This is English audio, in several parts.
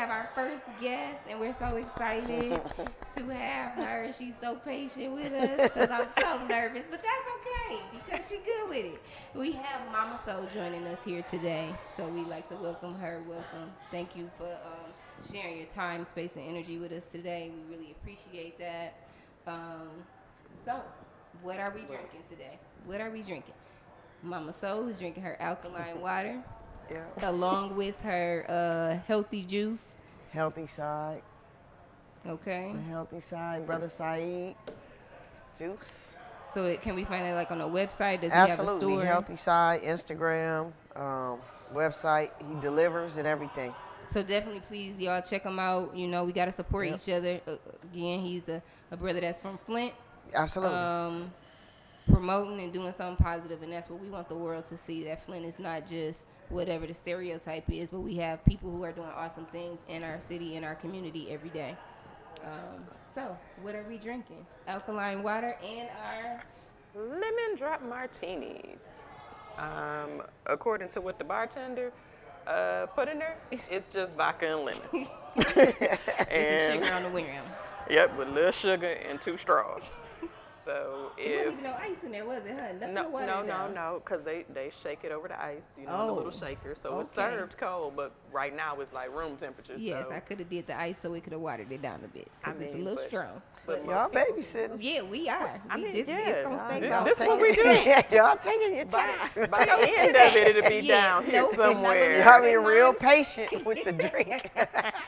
have our first guest, and we're so excited to have her. She's so patient with us because I'm so nervous, but that's okay because she's good with it. We have Mama Soul joining us here today, so we'd like to welcome her. Welcome. Thank you for sharing your time, space, and energy with us today. We really appreciate that. Um, so, what are we drinking today? What are we drinking? Mama Soul is drinking her alkaline water Yeah. along with her healthy juice. Healthy side. Okay. The healthy side. Brother Saeed. Juice. So can we find it like on a website? Does he have a Absolutely. store? Healthy side. Instagram. Website. He delivers and everything. So definitely, please, y'all check him out. You know, we got to support Yep. each other. Again, he's a brother that's from Flint. Absolutely. Promoting and doing something positive, and that's what we want the world to see, that Flint is not just whatever the stereotype is, but we have people who are doing awesome things in our city, in our community every day. So what are we drinking? Alkaline water and our Lemon drop martinis. According to what the bartender put in there, it's just vodka and lemon. there's some sugar on the rim. Yep, with a little sugar and 2 straws. So It wasn't even no ice in there, was it, huh? Nothing to water it down. no, because they shake it over the ice, in a little shaker. So it's okay. served cold, but right now it's like room temperature. Yes, so. I could have did the ice so it could have watered it down a bit because it's a little strong. But Y'all most people- babysitting. Yeah, we are. It's gonna stay This down. this what we do. Y'all taking your time. By the end of it, it'll be down here somewhere. Y'all being real patient with the drink.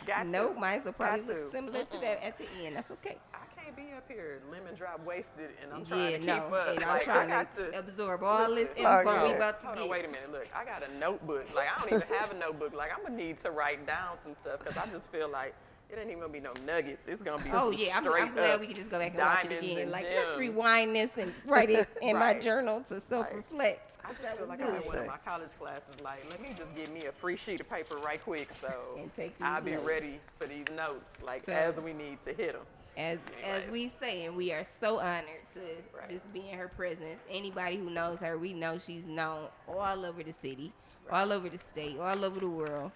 Got Nope, to. mine's will probably Got look to. similar to that at the end. That's okay. I can't be up here lemon drop wasted, and I'm trying Yeah, to no, keep up. and I'm Like, I trying got to absorb all this listen, info okay. we about to Hold get. on, wait a minute. Look, I got a notebook. Like, I don't even have a notebook. Like, I'm gonna need to write down some stuff because I just feel like it ain't even gonna be no nuggets. It's gonna be Oh some yeah, I'm straight glad up we can just go back and watch it diamonds again. and Like, let's gems. rewind this and write it in my Right. journal to self-reflect. I just feel like I'm in one of my college classes. Like, let me just get me a free sheet of paper right quick, so And take these I'll be notes. ready for these notes, like So- as we need to hit them. As Anyways. we say, and we are so honored to Right. just be in her presence. Anybody who knows her, we know she's known all over the city, all over the state, all over the world.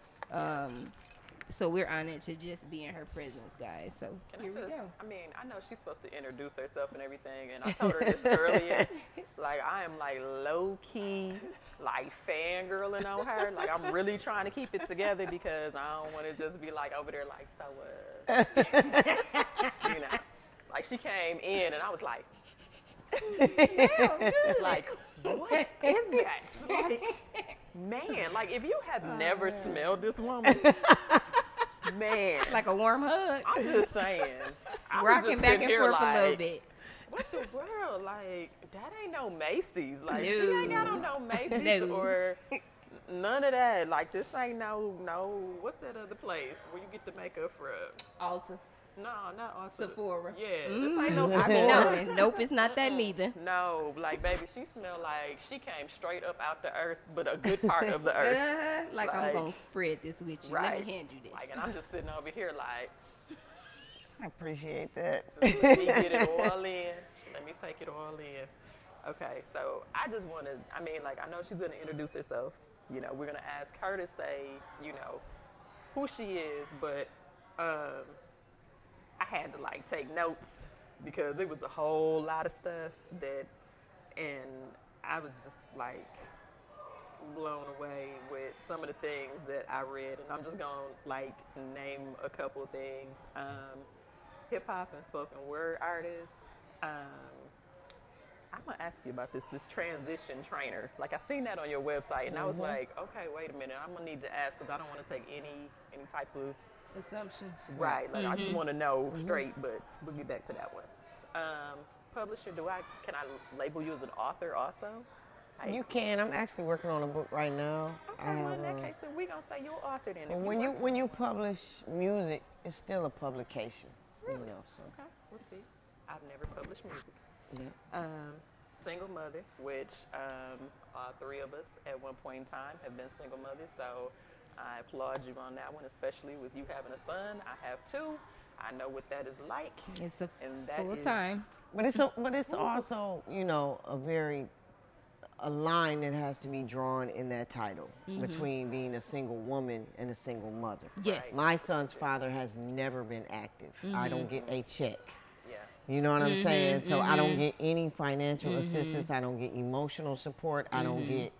So we're honored to just be in her presence, guys. So Can here I we just, go. I mean, I know she's supposed to introduce herself and everything, and I told her this earlier. Like, I am like low key, like fangirling on her. Like, I'm really trying to keep it together because I don't want to just be like over there, like, so, like she came in and I was like, like, what is that? Like, man, like, if you have never smelled this woman, man, Like a warm hug, I'm just saying. I was rocking just back sitting and here forth like, a little bit. what the world? Like, that ain't no Macy's. Like, she No. ain't got on no Macy's No. or none of that. Like, this ain't no, what's that other place where you get the makeup from? Ulta, No, not Ulta. Sephora. Yeah, this ain't no I be Sephora. knowing. Nope, it's not that neither. No, like, baby, she smelled like she came straight up out the earth, but a good part of the earth. Like I'm Like, gonna spread this with you. Right. Let me hand you this. Like, and I'm just sitting over here like, I appreciate that. just let me get it all in. Let me take it all in. Okay, so I just want to, I mean, like, I know she's going to introduce herself. We're going to ask her to say, who she is, but I had to, like, take notes because it was a whole lot of stuff and I was just, like, blown away with some of the things that I read, and I'm just going to, like, name a couple of things. Hip-hop and spoken word artists. I'm gonna ask you about this transition trainer. Like, I seen that on your website, and I was like, okay, wait a minute. I'm gonna need to ask because I don't want to take any type of Assumptions. right. Like, I just want to know straight, but we'll get back to that one. Publisher, can I label you as an author also? Like, You can. I'm actually working on a book right now. okay, well, in that case, then we gonna say you're an author then. But when you publish music, it's still a publication. Really? So. Okay, we'll see. I've never published music. Yeah. Single mother, which 3 of us at one point in time have been single mothers. So I applaud you on that one, especially with you having a son. I have 2. I know what that is like. It's a and that full is- time. But it's also a very a line that has to be drawn in that title between being a single woman and a single mother. Yes. My son's father has never been active. I don't get a check. Yeah. You know what I'm saying? So I don't get any financial assistance. I don't get emotional support. I don't get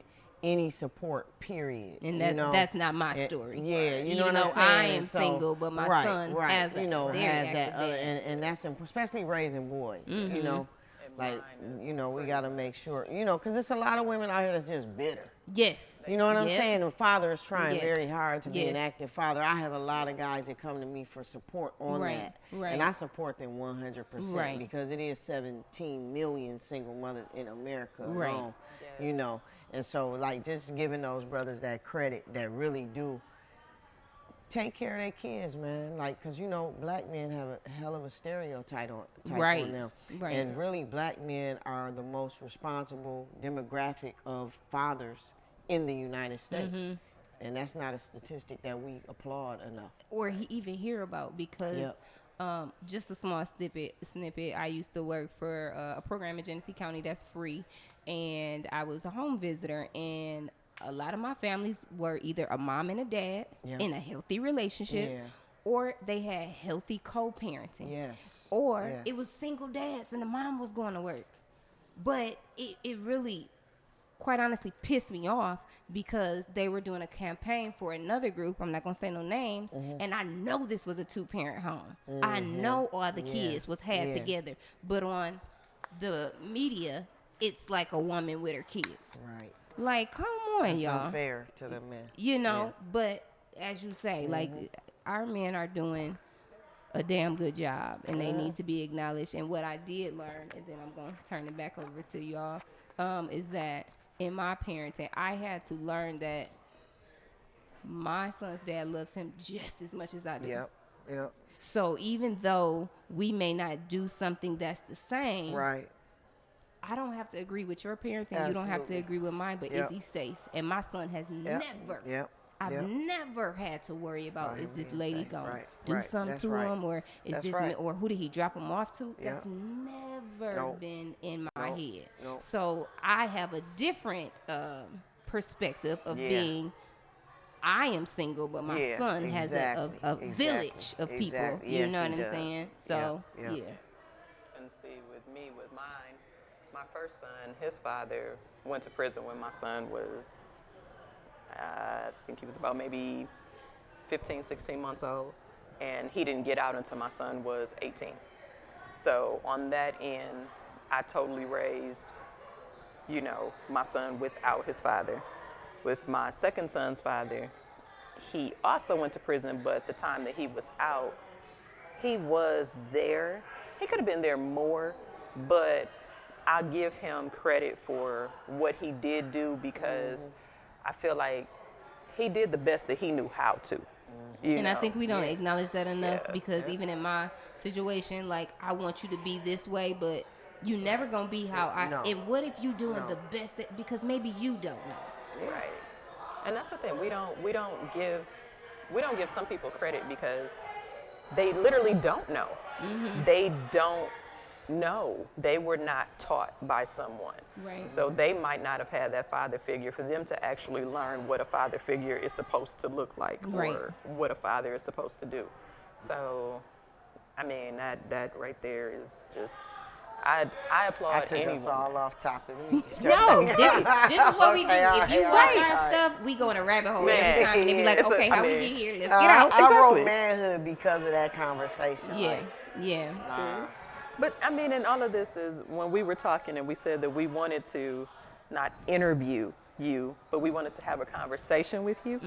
any support, period. And you know? that's not my story. Yeah, you know Even what though I'm saying? I am And so, single, but my son has a you know, very has that active other, dad. and that's especially raising boys. You know, And like mine is you know, we pretty got to make sure, you know, because there's a lot of women out here that's just bitter. Yes. You know what I'm Yep. saying? The father is trying Yes. very hard to be an Yes. active father. I have a lot of guys that come to me for support on Right, that. right. And I support them 100% Right. because it is 17 million single mothers in America Right. alone. You Yes. know, and so like just giving those brothers that credit that really do take care of their kids, man. Like, cause you know, black men have a hell of a stereotype on Right, them, right. and really, black men are the most responsible demographic of fathers in the United States, and that's not a statistic that we applaud enough. Or even hear about, because just a small snippet. I used to work for a program in Genesee County that's free, and I was a home visitor, and a lot of my families were either a mom and a dad Yeah. in a healthy relationship, Yeah. or they had healthy co-parenting. Yes. Or Yes. it was single dads and the mom was going to work. But it really, quite honestly, pissed me off because they were doing a campaign for another group. I'm not going to say no names. And I know this was a 2-parent home. I know all the kids was had Yeah. together. But on the media, it's like a woman with her kids. Right. Like, come on, It's y'all. unfair to the men. You know, but as you say, like, our men are doing a damn good job, and they need to be acknowledged. And what I did learn, and then I'm going to turn it back over to y'all, is that in my parenting, I had to learn that my son's dad loves him just as much as I do. Yep. Yep. So even though we may not do something that's the same, Right. I don't have to agree with your parenting. You don't have to Absolutely. agree with mine, but Yep. is he safe? And my son has Yep. never, Yep. I've Yep. never had to worry about, About is him this being lady safe. gonna Right, do right. something That's to right. him, or is That's this, right. or who did he drop him off to? Yeah. That's never Nope. been in my Nope. head. Nope. So I have a different perspective of Yeah. being, I am single, but my Yeah, son has exactly, a exactly, village of people. exactly. You Yes, know he what I'm does. saying? So, Yeah, yeah. yeah. And see, with me, with mine, my first son, his father went to prison when my son was, I think he was about maybe 15, 16 months old. And he didn't get out until my son was 18. So on that end, I totally raised, you know, my son without his father. With my second son's father, he also went to prison, but the time that he was out, he was there. He could have been there more, but I'll give him credit for what he did do because I feel like he did the best that he knew how to. You And know? I think we don't Yeah. acknowledge that enough, Yeah, because yeah. even in my situation, like, I want you to be this way, but you never gonna be how I. No. And what if you doing No. the best that, because maybe you don't know. Right. And that's the thing. We don't give some people credit because they literally don't know. They don't know. They were not taught by someone. Right. So they might not have had that father figure for them to actually learn what a father figure is supposed to look like Right. or what a father is supposed to do. So I mean that right there is just I applaud I took anyone. us all off topic. No, this is what we do. Okay, all If you right, watch all our right. stuff, we go in a rabbit hole Man, every time, and they be like, it's a- okay, I how we mean, get here? Let's get out. I wrote Exactly. manhood because of that conversation. Yeah, Like, yeah. But I mean, and all of this is when we were talking and we said that we wanted to not interview you, but we wanted to have a conversation with you.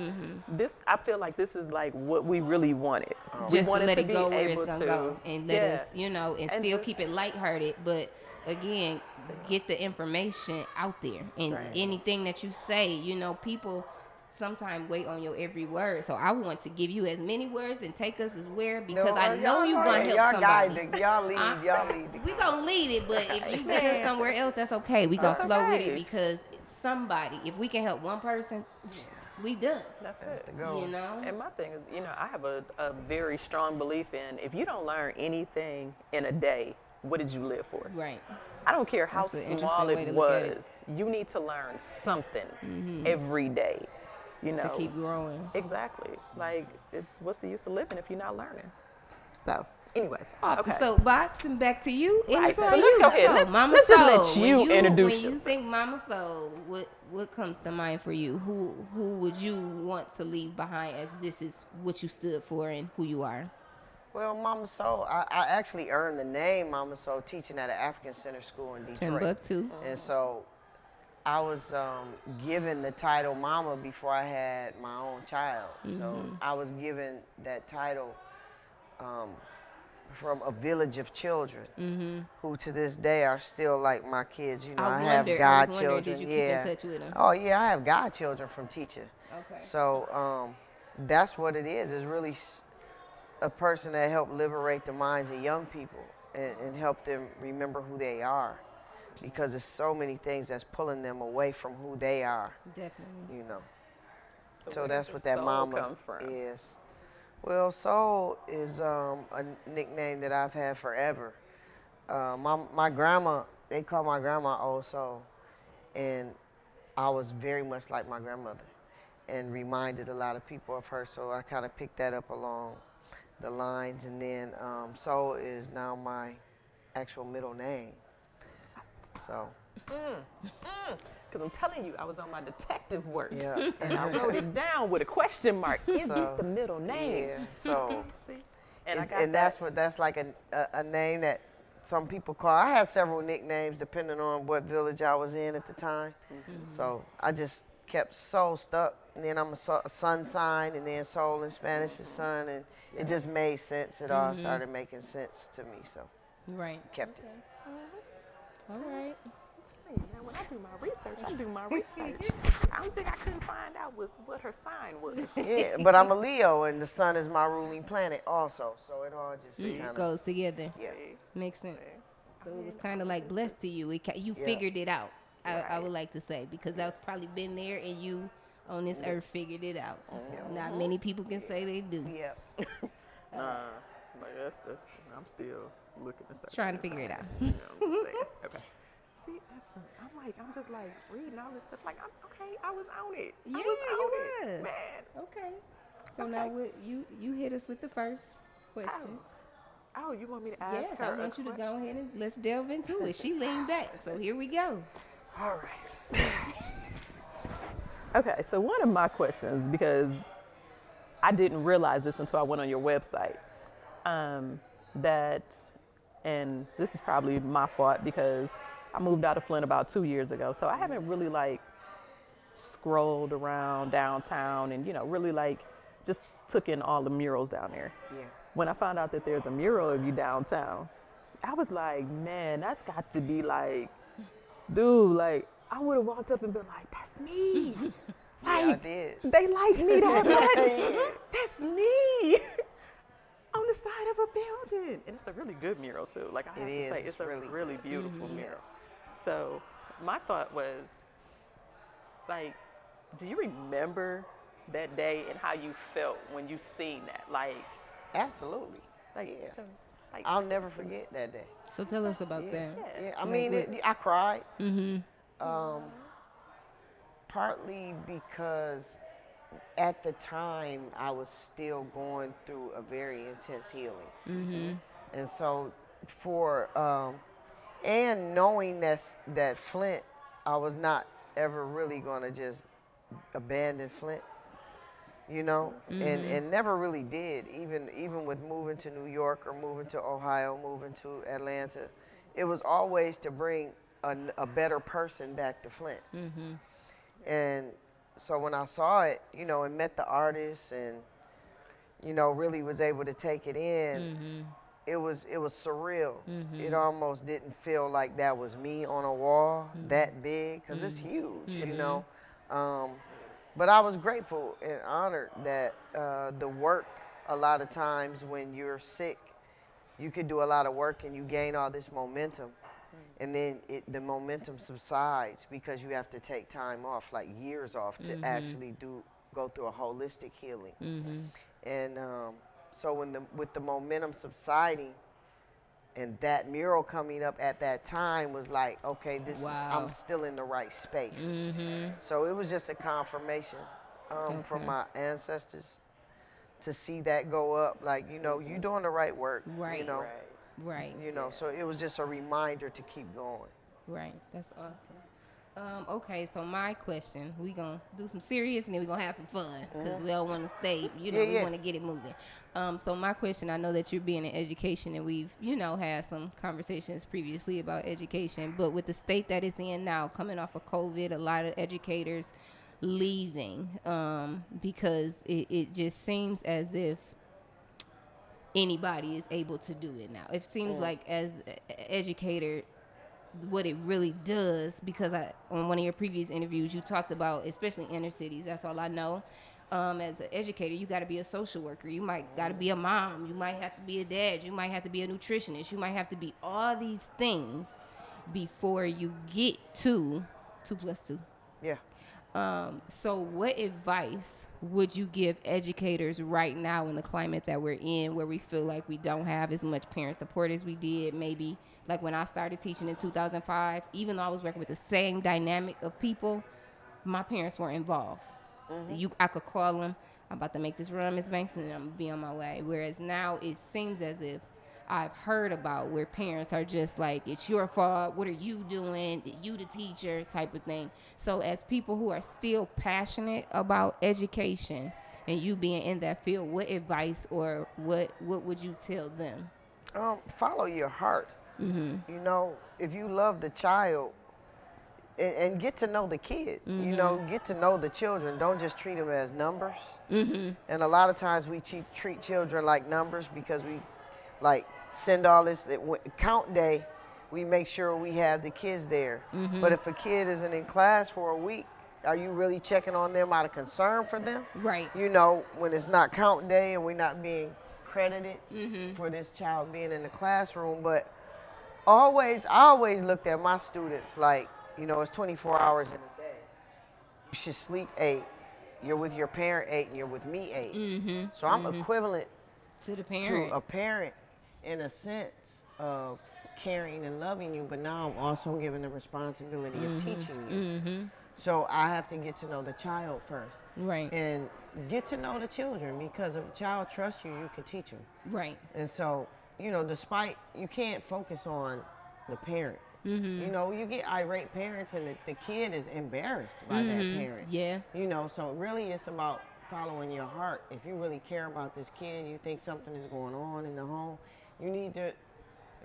This, I feel like this is like what we really wanted. We Just to wanted let it be go where it's able gonna to- go, and let yeah. us, you know, and And still just- keep it lighthearted, but again, get the information out there. And Right. anything that you say, you know, people sometimes wait on your every word. So I want to give you as many words and take us as where, because I know you're gonna help y'all somebody. Guide y'all lead. Y'all lead. We gonna lead it, but if you get us somewhere else, that's okay. We gonna That's flow with okay. it, because somebody, if we can help one person, we done. That's That's it. the goal. You know? And my thing is, you know, I have a very strong belief in if you don't learn anything in a day, what did you live for? Right. I don't care how That's an small interesting it way to look at it. was. You need to learn something every day. You know, To keep growing. exactly. Like, it's what's the use of living if you're not learning? So, anyways, Off the okay. soapbox and back to you, and Right. it's So on let's you. go ahead. So, Mama Let's just Soul. let you introduce When you yourself. think Mama Soul, what comes to mind for you? Who would you want to leave behind as this is what you stood for and who you are? Well, Mama Soul, I actually earned the name Mama Soul teaching at an African Center School in Detroit. Timbuktu. And so I was given the title Mama before I had my own child. So I was given that title from a village of children who to this day are still like my kids. You know, I have I was wondering, godchildren. did you keep Yeah. in touch with them? Oh, yeah, I have godchildren from teaching. Okay. So that's what it is. It's really a person that helped liberate the minds of young people and help them remember who they are, because there's so many things that's pulling them away from who they are, Definitely. you know. So where that's does what that soul mama come from? is. Well, soul is a nickname that I've had forever. My grandma, they call my grandma Old Soul, and I was very much like my grandmother and reminded a lot of people of her, so I kind of picked that up along the lines. And then Soul is now my actual middle name. So Because I'm telling you, I was on my detective work. yeah. And I wrote it down with a question mark. Is So, this the middle name? Yeah, so See? And I got and that's like a name that some people call. I had several nicknames depending on what village I was in at the time. So I just kept Soul stuck. And then I'm a sun sign, and then Soul in Spanish is sun, and it just made sense. It all started making sense to me, so Right. kept it. All right. I'm telling you, man, when I do my research, I do my research. I don't think I couldn't find out was what her sign was. Yeah, but I'm a Leo, and the sun is my ruling planet also, so it all just See? kind of Goes together. yeah. Makes sense. See? So it was kind of like blessed to you. You Yeah. figured it out. I Right. would like to say, because that's probably been there and you on this earth figured it out. Not many people can say they do. Yeah. Like that's I'm still looking to search. Trying to figure it out. You know what I'm saying? Okay. See, I'm just like reading all this stuff. Like, okay, I was on it. Yeah, I was you on it, was. man. Okay. So Okay. now you hit us with the first question. Oh, you want me to Yes, ask her? I want you to go ahead and let's delve into it. She leaned back, so here we go. All right. Okay, so one of my questions, because I didn't realize this until I went on your website, that, and this is probably my fault because I moved out of Flint about 2 years ago, so I haven't really like scrolled around downtown and really like just took in all the murals down there. Yeah. When I found out that there's a mural of you downtown, I was like, man, that's got to be like, dude, like I would have walked up and been like, that's me. Like, I did. they like me that much. Yeah. That's me. On the side of a building. And it's a really good mural too. Like I have It to say, is. it's It's a really really beautiful mural. Yes. So my thought was, like, do you remember that day and how you felt when you seen that? Absolutely. Like, Yeah. so, like, I'll never forget that day. So tell us about Yeah. that. Yeah. I Like mean, what? I cried. Partly because at the time I was still going through a very intense healing. And so and knowing that Flint, I was not ever really going to just abandon Flint, and never really did. Even with moving to New York or moving to Ohio, moving to Atlanta, it was always to bring a better person back to Flint. And so when I saw it, and met the artists and, really was able to take it in, it was surreal. It almost didn't feel like that was me on a wall that big, because it's huge. But I was grateful and honored that the work, a lot of times when you're sick, you can do a lot of work and you gain all this momentum. And then the momentum subsides because you have to take time off, like years off, to actually go through a holistic healing. And so with the momentum subsiding, And that mural coming up at that time was like, okay, I'm Wow. still in the right space. Mm-hmm. So it was just a confirmation from Okay. my ancestors to see that go up. Like, you doing the right work, Right. Right. Right. So it was just a reminder to keep going. Right. That's awesome. Okay, so my question, we gonna do some serious and then we gonna have some fun because we don't want to stay, Yeah, we yeah. want to get it moving. So my question, I know that you're being in education and we've, had some conversations previously about education, but with the state that it's in now, coming off of COVID, a lot of educators leaving because it just seems as if anybody is able to do it now. It seems like as an educator, what it really does, because on one of your previous interviews you talked about, especially inner cities, that's all I know. As an educator, you got to be a social worker, you might got to be a mom, you might have to be a dad, you might have to be a nutritionist, you might have to be all these things before you get to 2+2. Yeah. So what advice would you give educators right now in the climate that we're in, where we feel like we don't have as much parent support as we did maybe like when I started teaching in 2005? Even though I was working with the same dynamic of people, my parents weren't involved. I could call them, I'm about to make this run, Miss Banks, and I'm gonna be on my way. Whereas now it seems as if I've heard about where parents are just like, it's your fault, what are you doing, you the teacher type of thing. So as people who are still passionate about education and you being in that field, what advice or what would you tell them? Follow your heart. If you love the child, and get to know the kid, get to know the children. Don't just treat them as numbers. And a lot of times we treat children like numbers because we like send all this, count day, we make sure we have the kids there. But if a kid isn't in class for a week, are you really checking on them out of concern for them? Right. When it's not count day and we're not being credited for this child being in the classroom. But I always looked at my students like, it's 24 hours in a day. You should sleep 8. You're with your parent 8 and you're with me 8. So I'm equivalent To the to parent. a parent in a sense of caring and loving you, but now I'm also given the responsibility of teaching you. So I have to get to know the child first. Right. And get to know the children, because if a child trusts you, you can teach them. Right. And so, despite, you can't focus on the parent. You get irate parents and the kid is embarrassed by that parent. Yeah. So really it's about following your heart. If you really care about this kid, you think something is going on in the home, you need to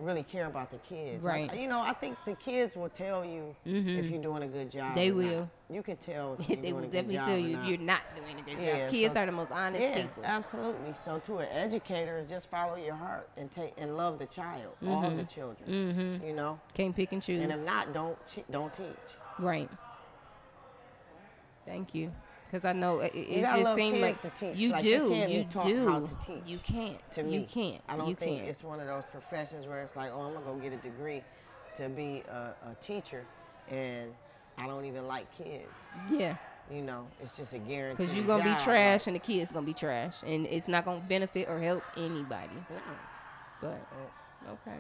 really care about the kids. Right. I think the kids will tell you if you're doing a good job. They or will. Not. You can tell if you're They will doing a good definitely job tell or you not. if you're not doing a good Yeah, job. Kids so- are the most honest Yeah, people. absolutely. So to an educator is just follow your heart and love the child, all the children. Can't pick and choose. And if not, don't teach. Right. Thank you. Because I know it gotta just love seems kids like to teach. you Like, do. you can't be You taught do. how to teach. You can't. To me, You can't. I don't you think can't. it's one of those professions where it's like, oh, I'm gonna go get a degree to be a teacher, and I don't even like kids. Yeah. It's just a guarantee. Because you're going to be trash and the kid's going to be trash. And it's not going to benefit or help anybody. No. But, okay.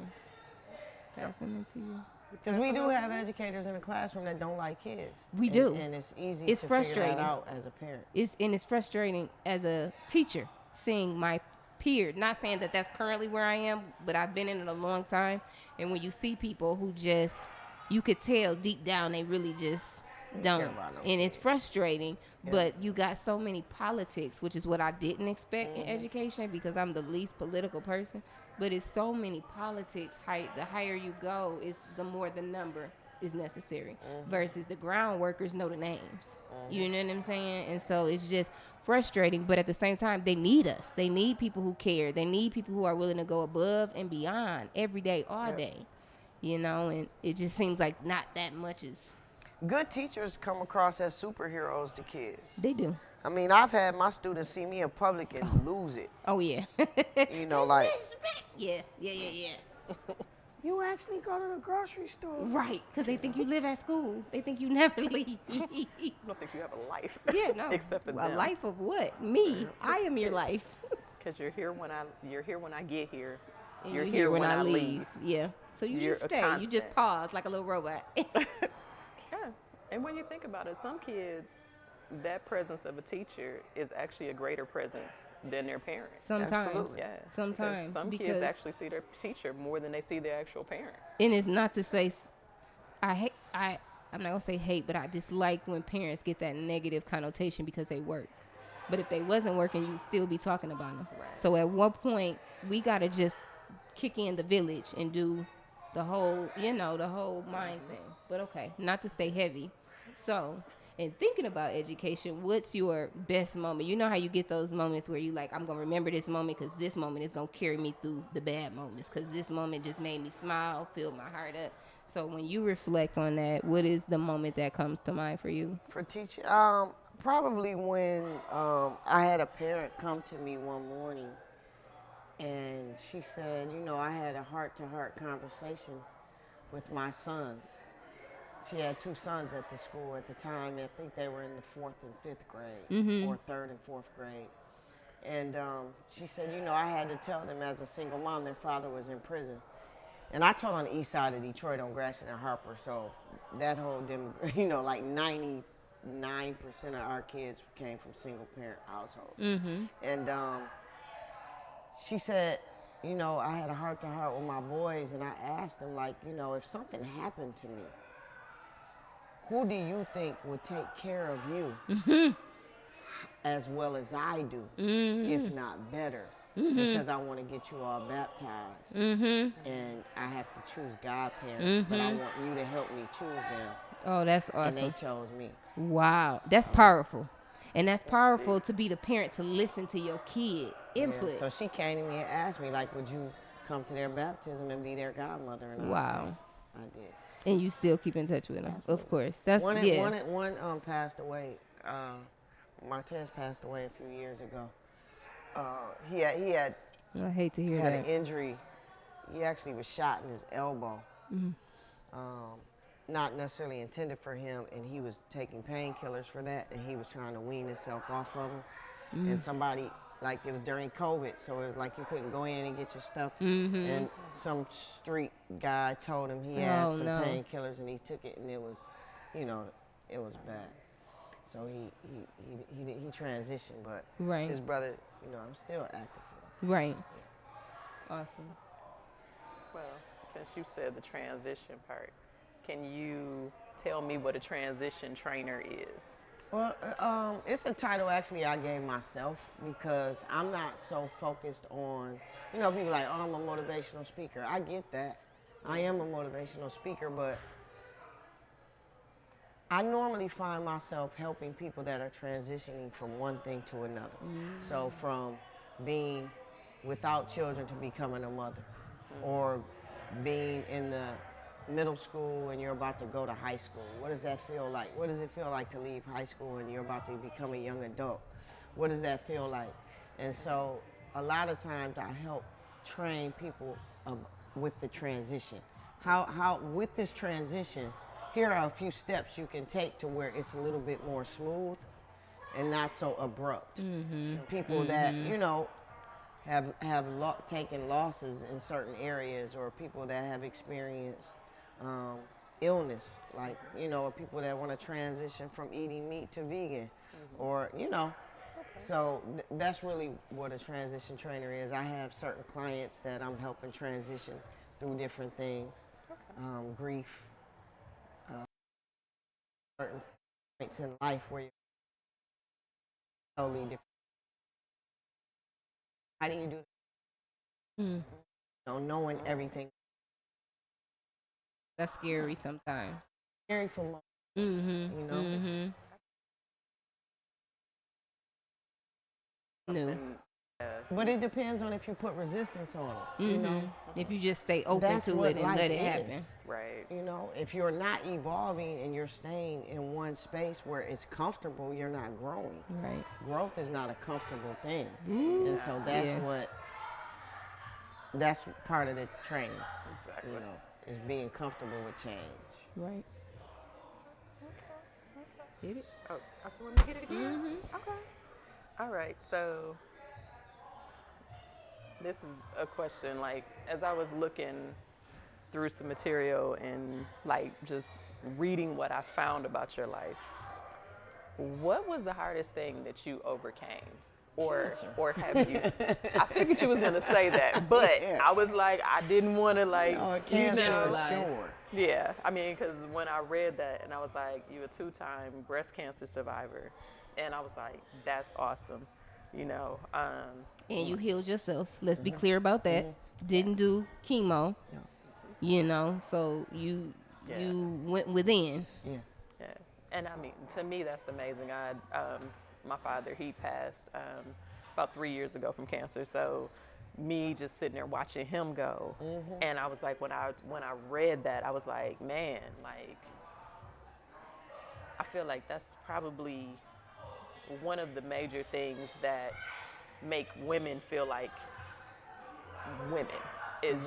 Passing it to you. Because we do have educators in the classroom that don't like kids. We do. And it's easy It's to frustrating. figure that out as a parent. It's frustrating as a teacher seeing my peer. Not saying that that's currently where I am, but I've been in it a long time. And when you see people who just, you could tell deep down they really just don't. And it's frustrating, but you got so many politics, which is what I didn't expect in education because I'm the least political person. But it's so many politics. The higher you go, is the more the number is necessary. Versus the ground workers know the names. You know what I'm saying? And so it's just frustrating. But at the same time, they need us. They need people who care. They need people who are willing to go above and beyond every day, all day. And it just seems like not that much is. Good teachers come across as superheroes to kids. They do. I mean, I've had my students see me in public and lose it. Oh, yeah. Like. Yeah. You actually go to the grocery store. Right, because they think you live at school. They think you never leave. I don't think you have a life. Yeah, no. Except for a them. life of what? Me. I am your life. Because you're here when I get here, And You're you're here here when when I I leave. leave. Yeah. So you You're just a stay. You just constant. pause like a little robot. Yeah. And when you think about it, some kids, that presence of a teacher is actually a greater presence than their parent. Sometimes. Absolutely. Yeah. Because Sometimes. some kids Because, actually see their teacher more than they see their actual parent. and it's not to say I hate, I'm not going to say hate, but I dislike when parents get that negative connotation because they work. But if they wasn't working, you'd still be talking about them. Right. So at one point, we got to just kick in the village and do the whole, the whole mind thing. But okay, not to stay heavy. So, in thinking about education, what's your best moment? You know how you get those moments where you like, I'm going to remember this moment because this moment is going to carry me through the bad moments because this moment just made me smile, filled my heart up. So when you reflect on that, what is the moment that comes to mind for you? For teaching, probably when I had a parent come to me one morning and she said, I had a heart-to-heart conversation with my sons. She had two sons at the school at the time. I think they were in the fourth and fifth grade, or third and fourth grade. And she said, I had to tell them as a single mom, their father was in prison. And I taught on the east side of Detroit on Gratiot and Harper, so that whole, like 99% of our kids came from single parent households. And she said, I had a heart to heart with my boys, and I asked them, like, if something happened to me, who do you think would take care of you as well as I do, if not better? Because I want to get you all baptized, and I have to choose godparents, but I want you to help me choose them. Oh, that's And they awesome. chose me. Wow, that's powerful. And that's powerful to be the parent to listen to your kid input. Yeah, so she came to me and asked me, like, would you come to their baptism and be their godmother? And Wow. I did. And you still keep in touch with them, Absolutely. of course. That's One passed away. Martez passed away a few years ago. He had I hate to hear had that. an injury. He actually was shot in his elbow. Um, not necessarily intended for him, and he was taking painkillers for that, and he was trying to wean himself off of them. And somebody, like, it was during COVID, so it was like you couldn't go in and get your stuff. And some street guy told him he had some painkillers, and he took it, and it was, it was bad. So he transitioned, but Right. his brother, I'm still active. Right. Awesome. Well, since you said the transition part, can you tell me what a transition trainer is? Well, it's a title actually I gave myself because I'm not so focused on, people like, oh, I'm a motivational speaker. I get that. I am a motivational speaker, but I normally find myself helping people that are transitioning from one thing to another. So from being without children to becoming a mother, or being in the middle school and you're about to go to high school. What does that feel like? What does it feel like to leave high school and you're about to become a young adult? What does that feel like? And so a lot of times I help train people with the transition. How with this transition, here are a few steps you can take to where it's a little bit more smooth and not so abrupt. People that, have taken losses in certain areas, or people that have experienced illness, like, or people that want to transition from eating meat to vegan, or, so that's really what a transition trainer is. I have certain clients that I'm helping transition through different things, grief, certain points in life where you're totally different. How do you do that? Knowing everything. That's scary sometimes. Scary for most, New. And, But it depends on if you put resistance on it, If you just stay open That's to what it and life let it happen. is. right. If you're not evolving and you're staying in one space where it's comfortable, you're not growing. Right. Growth is not a comfortable thing. And so that's part of the training, Exactly. is being comfortable with change. Right. Hit it. Oh, you want me to hit it again? Okay. All right. So This is a question. Like, as I was looking through some material and like just reading what I found about your life, what was the hardest thing that you overcame? Cancer. Or have you? I figured you was gonna say that, but Yeah. I was like, I didn't want to like, No, you cancer for generalize. sure. yeah. I mean, because when I read that, and I was like, you a two-time breast cancer survivor, and I was like, that's awesome, you know. And you healed yourself. Let's be clear about that. Didn't do chemo, Yeah. so you Yeah. you went within. Yeah. Yeah, and I mean, to me, that's amazing. My father, he passed about 3 years ago from cancer. So, me just sitting there watching him go, and I was like, when I read that, I was like, man, like, I feel like that's probably one of the major things that make women feel like women is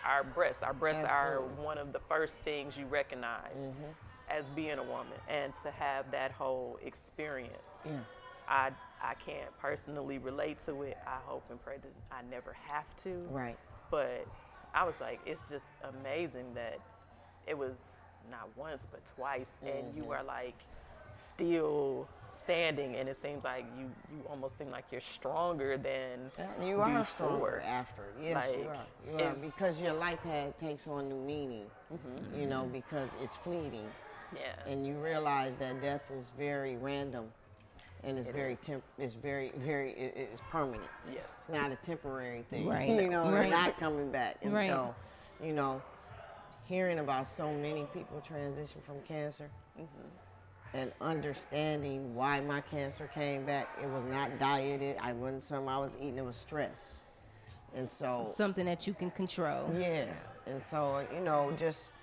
our breasts. Our breasts are Absolutely. one of the first things you recognize as being a woman, and to have that whole experience, Yeah. I I can't personally relate to it. I hope and pray that I never have to. Right. But I was like, it's just amazing that it was not once but twice, and you are like still standing, and it seems like you almost seem like you're stronger than You are before. stronger after. Yes, you Like, are. You are it's- because your life takes on new meaning. Because it's fleeting, Yeah. and you realize that death is very random, and it's It very is. it's very it's permanent. Yes. It's not a temporary thing. Right. It's Right. not coming back. And Right. so, you know, hearing about so many people transition from cancer and understanding why my cancer came back, it was not dieted. I wasn't something I was eating. It was stress. And so, Something that you can control. yeah. And so, just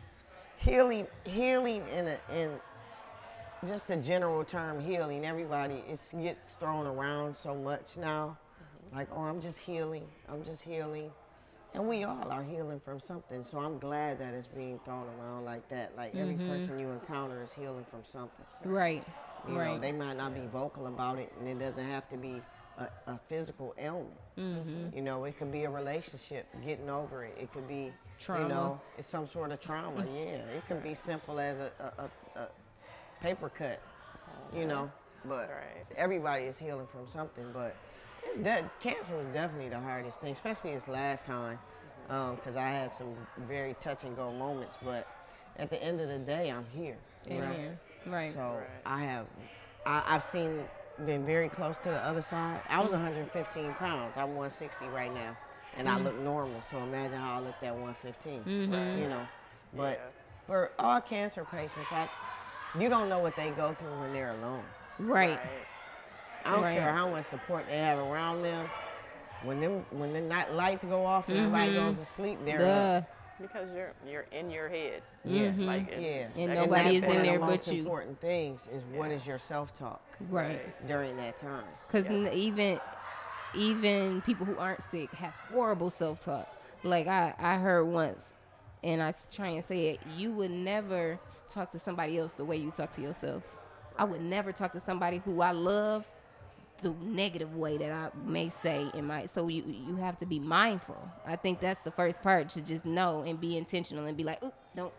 healing in just the general term healing. Everybody gets thrown around so much now. Like, oh, I'm just healing. I'm just healing. And we all are healing from something. So I'm glad that it's being thrown around like that. Like every person you encounter is healing from something. Right. You know, Right. they might not be vocal about it, and it doesn't have to be a physical ailment. It could be a relationship, getting over it. It could be, Trauma. it's some sort of trauma. Yeah, it could be simple as a paper cut, But Right. everybody is healing from something. But cancer was definitely the hardest thing, especially this last time, because I had some very touch and go moments. But at the end of the day, I'm here. Amen. Right. So Right. I've been very close to the other side. I was 115 pounds. I'm 160 right now, and I look normal. So imagine how I looked at 115. Right. But Yeah. for all cancer patients, you don't know what they go through when they're alone. Right. I don't Right. care how much support they have around them. When the night lights go off and everybody goes to sleep, they're up. Duh. Because you're in your head. Yeah, Like, yeah. And that's nobody is one in of there the but most you. important things is what is your self-talk Right. during that time. Because Yeah. even people who aren't sick have horrible self-talk. Like I heard once, and I try and say it, you would never talk to somebody else the way you talk to yourself. I would never talk to somebody who I love the negative way that I may say in my. So you have to be mindful. I think that's the first part, to just know and be intentional and be like, oop, don't.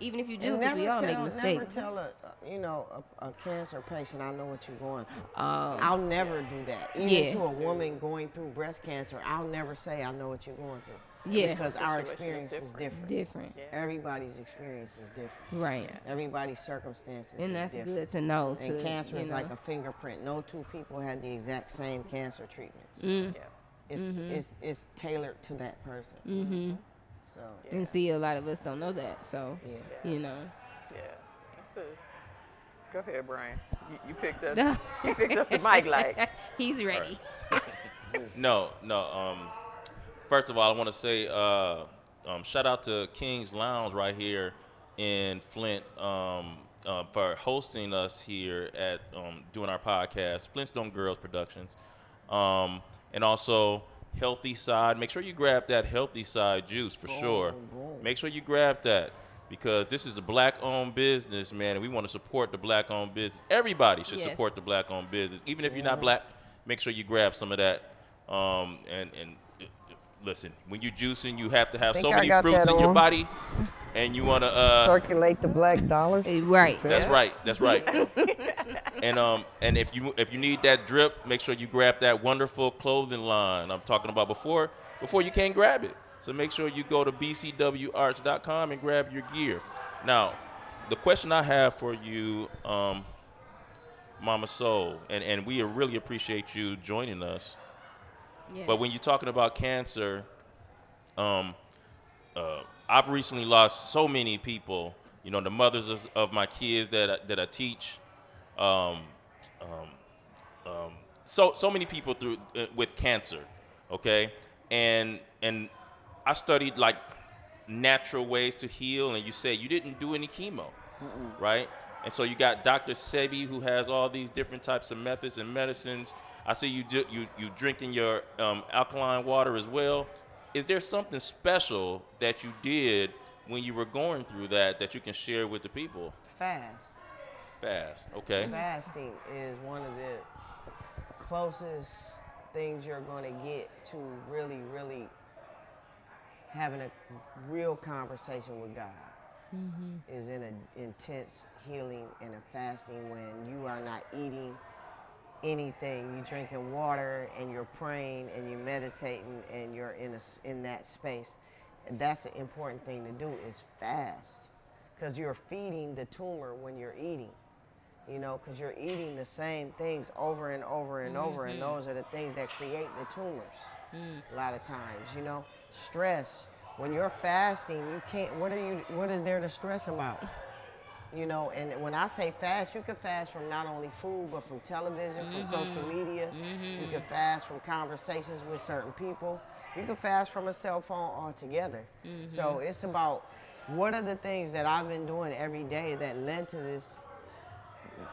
Even if you do, And because we all make never mistakes. tell a cancer patient, I know what you're going through. I'll never do that. Even Yeah. to a woman going through breast cancer, I'll never say I know what you're going through. Yeah. Because our Situation is experience is different. Different. Yeah. Everybody's experience is different. Right. Everybody's circumstances And is that's different. good to know. And to, cancer you is know. like a fingerprint. No two people had the exact same cancer treatments. Yeah. It's tailored to that person. So And see, a lot of us don't know that. So, yeah. you know. Yeah. Go ahead, Brian. You picked up. You picked up the mic like. He's ready. No. First of all, I want to say shout out to King's Lounge right here in Flint for hosting us here at doing our podcast, Flintstone Girls Productions, and also Healthy Side. Make sure you grab that Healthy Side juice for sure. Make sure you grab that, because this is a black-owned business, man, and we want to support the black-owned business. Everybody should Yes. support the black-owned business, even if you're not black. Make sure you grab some of that, and listen, when you juicing, you have to have Think so I many got fruits that in your on. body, and you want to. Circulate the black dollars. Right. That's Yeah. right. That's right. And if you need that drip, make sure you grab that wonderful clothing line I'm talking about before you can't grab it. So make sure you go to bcwarts.com and grab your gear. Now, the question I have for you, Mama Soul, and we really appreciate you joining us. Yes. But when you're talking about cancer, um, I've recently lost so many people. You know, the mothers of my kids that I teach. Um, so many people through with cancer, okay, and I studied like natural ways to heal, and you said you didn't do any chemo, right? And so you got Dr. Sebi who has all these different types of methods and medicines. I see you drinking your alkaline water as well. Is there something special that you did when you were going through that you can share with the people? Fast. Fast, okay. Fasting is one of the closest things you're going to get to really, really having a real conversation with God. Is in an intense healing and a fasting when you are not eating anything. You're drinking water and you're praying and you're meditating and you're in that space. And that's an important thing to do is fast, because you're feeding the tumor when you're eating. You know, because you're eating the same things over and over and over, and those are the things that create the tumors. A lot of times, you know, stress. When you're fasting, you can't. What is there to stress about? You know, and when I say fast, you can fast from not only food, but from television, from social media. You can fast from conversations with certain people. You can fast from a cell phone altogether. So it's about what are the things that I've been doing every day that led to this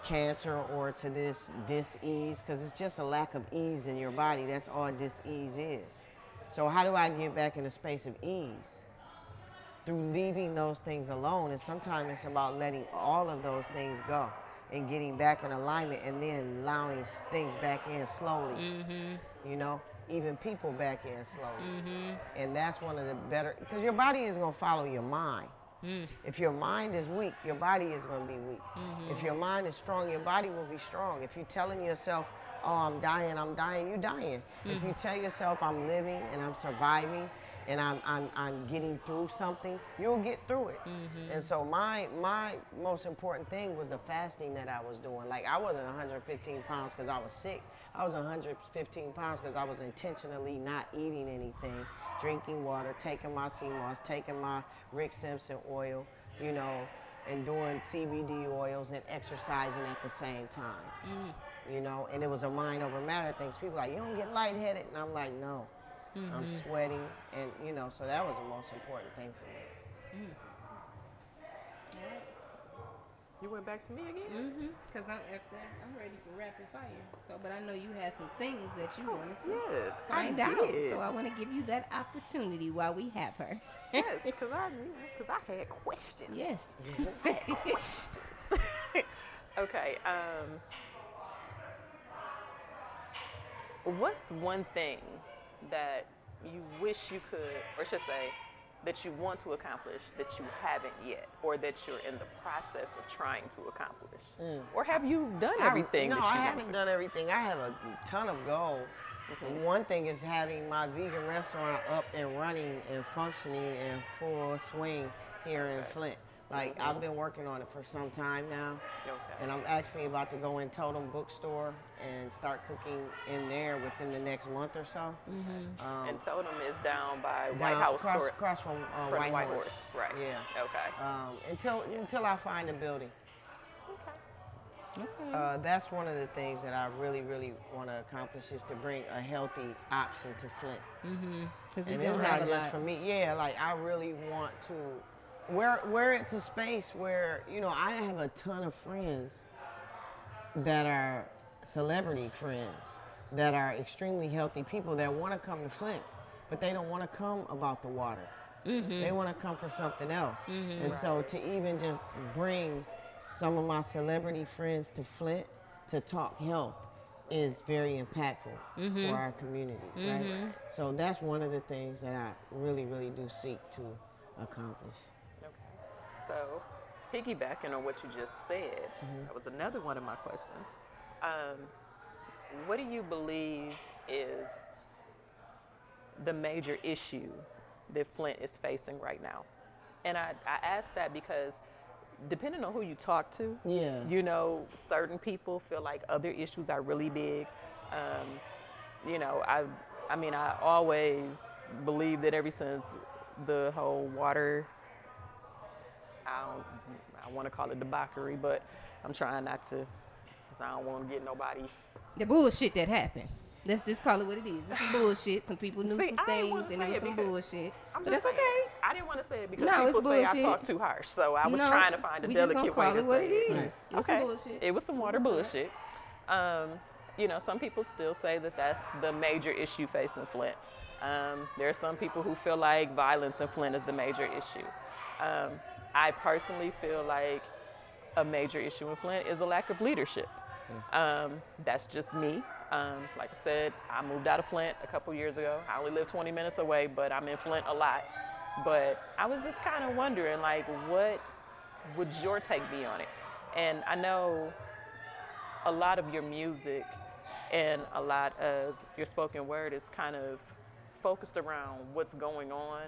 cancer or to this dis-ease, because it's just a lack of ease in your body. That's all dis-ease is. So how do I get back in a space of ease? Through leaving those things alone, and sometimes it's about letting all of those things go and getting back in alignment, and then allowing things back in slowly. You know, even people back in slowly. And that's one of the better, because your body is going to follow your mind. If your mind is weak, your body is going to be weak. If your mind is strong, your body will be strong. If you're telling yourself, oh, I'm dying, you're dying. If you tell yourself, I'm living and I'm surviving and I'm getting through something, you'll get through it. And so my most important thing was the fasting that I was doing. Like, I wasn't 115 pounds because I was sick. I was 115 pounds because I was intentionally not eating anything, drinking water, taking my sea moss, taking my Rick Simpson oil, you know, and doing CBD oils and exercising at the same time. You know, and it was a mind over matter thing. People are like, you don't get lightheaded? And I'm like, no. I'm sweating, and you know, so that was the most important thing for me. You went back to me again? Because I'm ready for rapid fire. So, but I know you had some things that you wanted to Yeah, find I out. did. So I want to give you that opportunity while we have her. Yes, because I had questions. Yes. I had questions. Okay. What's one thing that you wish you could, or should say, that you want to accomplish that you haven't yet, or that you're in the process of trying to accomplish? Or have you done everything No, that you I want haven't to? done everything. I have a ton of goals. One thing is having my vegan restaurant up and running and functioning in full swing here in Flint. Like, I've been working on it for some time now. Okay. And I'm actually about to go in Totem Bookstore and start cooking in there within the next month or so. And Totem is down by White Down House. across from from White Horse. Right. Yeah. Okay. Until I find a building. Okay. That's one of the things that I really, really want to accomplish, is to bring a healthy option to Flint. Because we And don't it's have not a just lot. for me. Yeah, like, I really want to, where it's a space where, you know, I have a ton of friends that are celebrity friends, that are extremely healthy people that want to come to Flint, but they don't want to come about the water. They want to come for something else. And so to even just bring some of my celebrity friends to Flint to talk health is very impactful for our community, right? So that's one of the things that I really, really do seek to accomplish. Okay. So, piggybacking on what you just said, that was another one of my questions. Um, what do you believe is the major issue that Flint is facing right now? And I ask that because depending on who you talk to, Yeah. you know, certain people feel like other issues are really big. You know, I mean, I always believe that ever since the whole water, I want to call it debauchery, but I'm trying not to, because I don't want to get nobody. The bullshit that happened. Let's just call it what it is. It's some bullshit. Some people knew See, some I didn't want things, to and it say was it some because bullshit. I'm But just that's saying. okay. I didn't want to say it because No, people it's say I bullshit. talk too harsh, so I was No, trying to find a we just delicate gonna way call to it what say it it. is. Right. It was some bullshit. It was some water bullshit. You know, some people still say that that's the major issue facing Flint. There are some people who feel like violence in Flint is the major issue. I personally feel like a major issue in Flint is a lack of leadership. That's just me. Like I said, I moved out of Flint a couple years ago. I only live 20 minutes away, but I'm in Flint a lot. But I was just kind of wondering, like, what would your take be on it? And I know a lot of your music and a lot of your spoken word is kind of focused around what's going on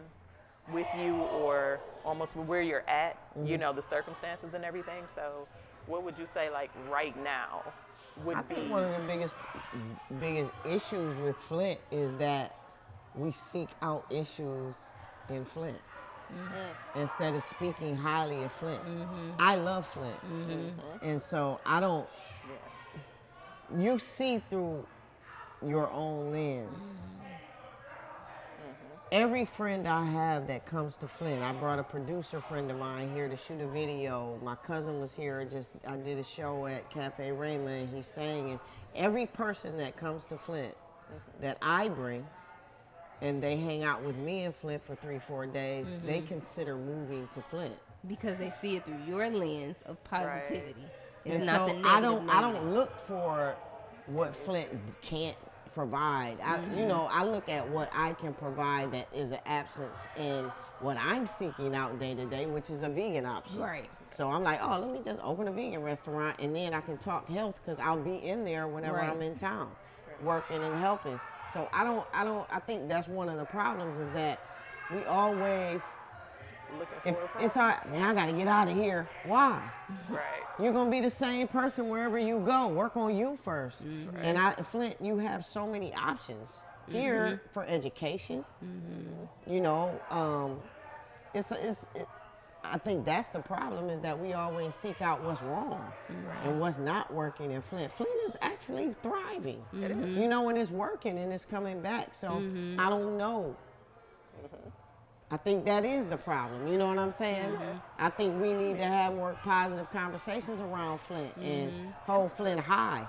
with you or almost where you're at, you know, the circumstances and everything. So what would you say, like, right now would I be? think one of the biggest issues with Flint is that we seek out issues in Flint instead of speaking highly of Flint. I love Flint, and so I don't. You see through your own lens. Every friend I have that comes to Flint, I brought a producer friend of mine here to shoot a video. My cousin was here, I did a show at Cafe Raymond, and he sang. And every person that comes to Flint that I bring, and they hang out with me in Flint for 3-4 days, they consider moving to Flint. Because they see it through your lens of positivity. It's And not so the negative. I don't look for what Flint can't provide. I look at what I can provide that is an absence in what I'm seeking out day to day, which is a vegan option. Right. So I'm like, oh, let me just open a vegan restaurant, and then I can talk health because I'll be in there whenever Right. I'm in town, working and helping. So I think that's one of the problems is that we always, Looking for a it's hard, man, I gotta get out of here. Why? Right. You're gonna be the same person wherever you go. Work on you first. And Flint, you have so many options here for education. You know, I think that's the problem is that we always seek out what's wrong and what's not working in Flint. Flint is actually thriving. It is. You know, and it's working and it's coming back. So I don't know. I think that is the problem. You know what I'm saying? I think we need to have more positive conversations around Flint and hold Flint high.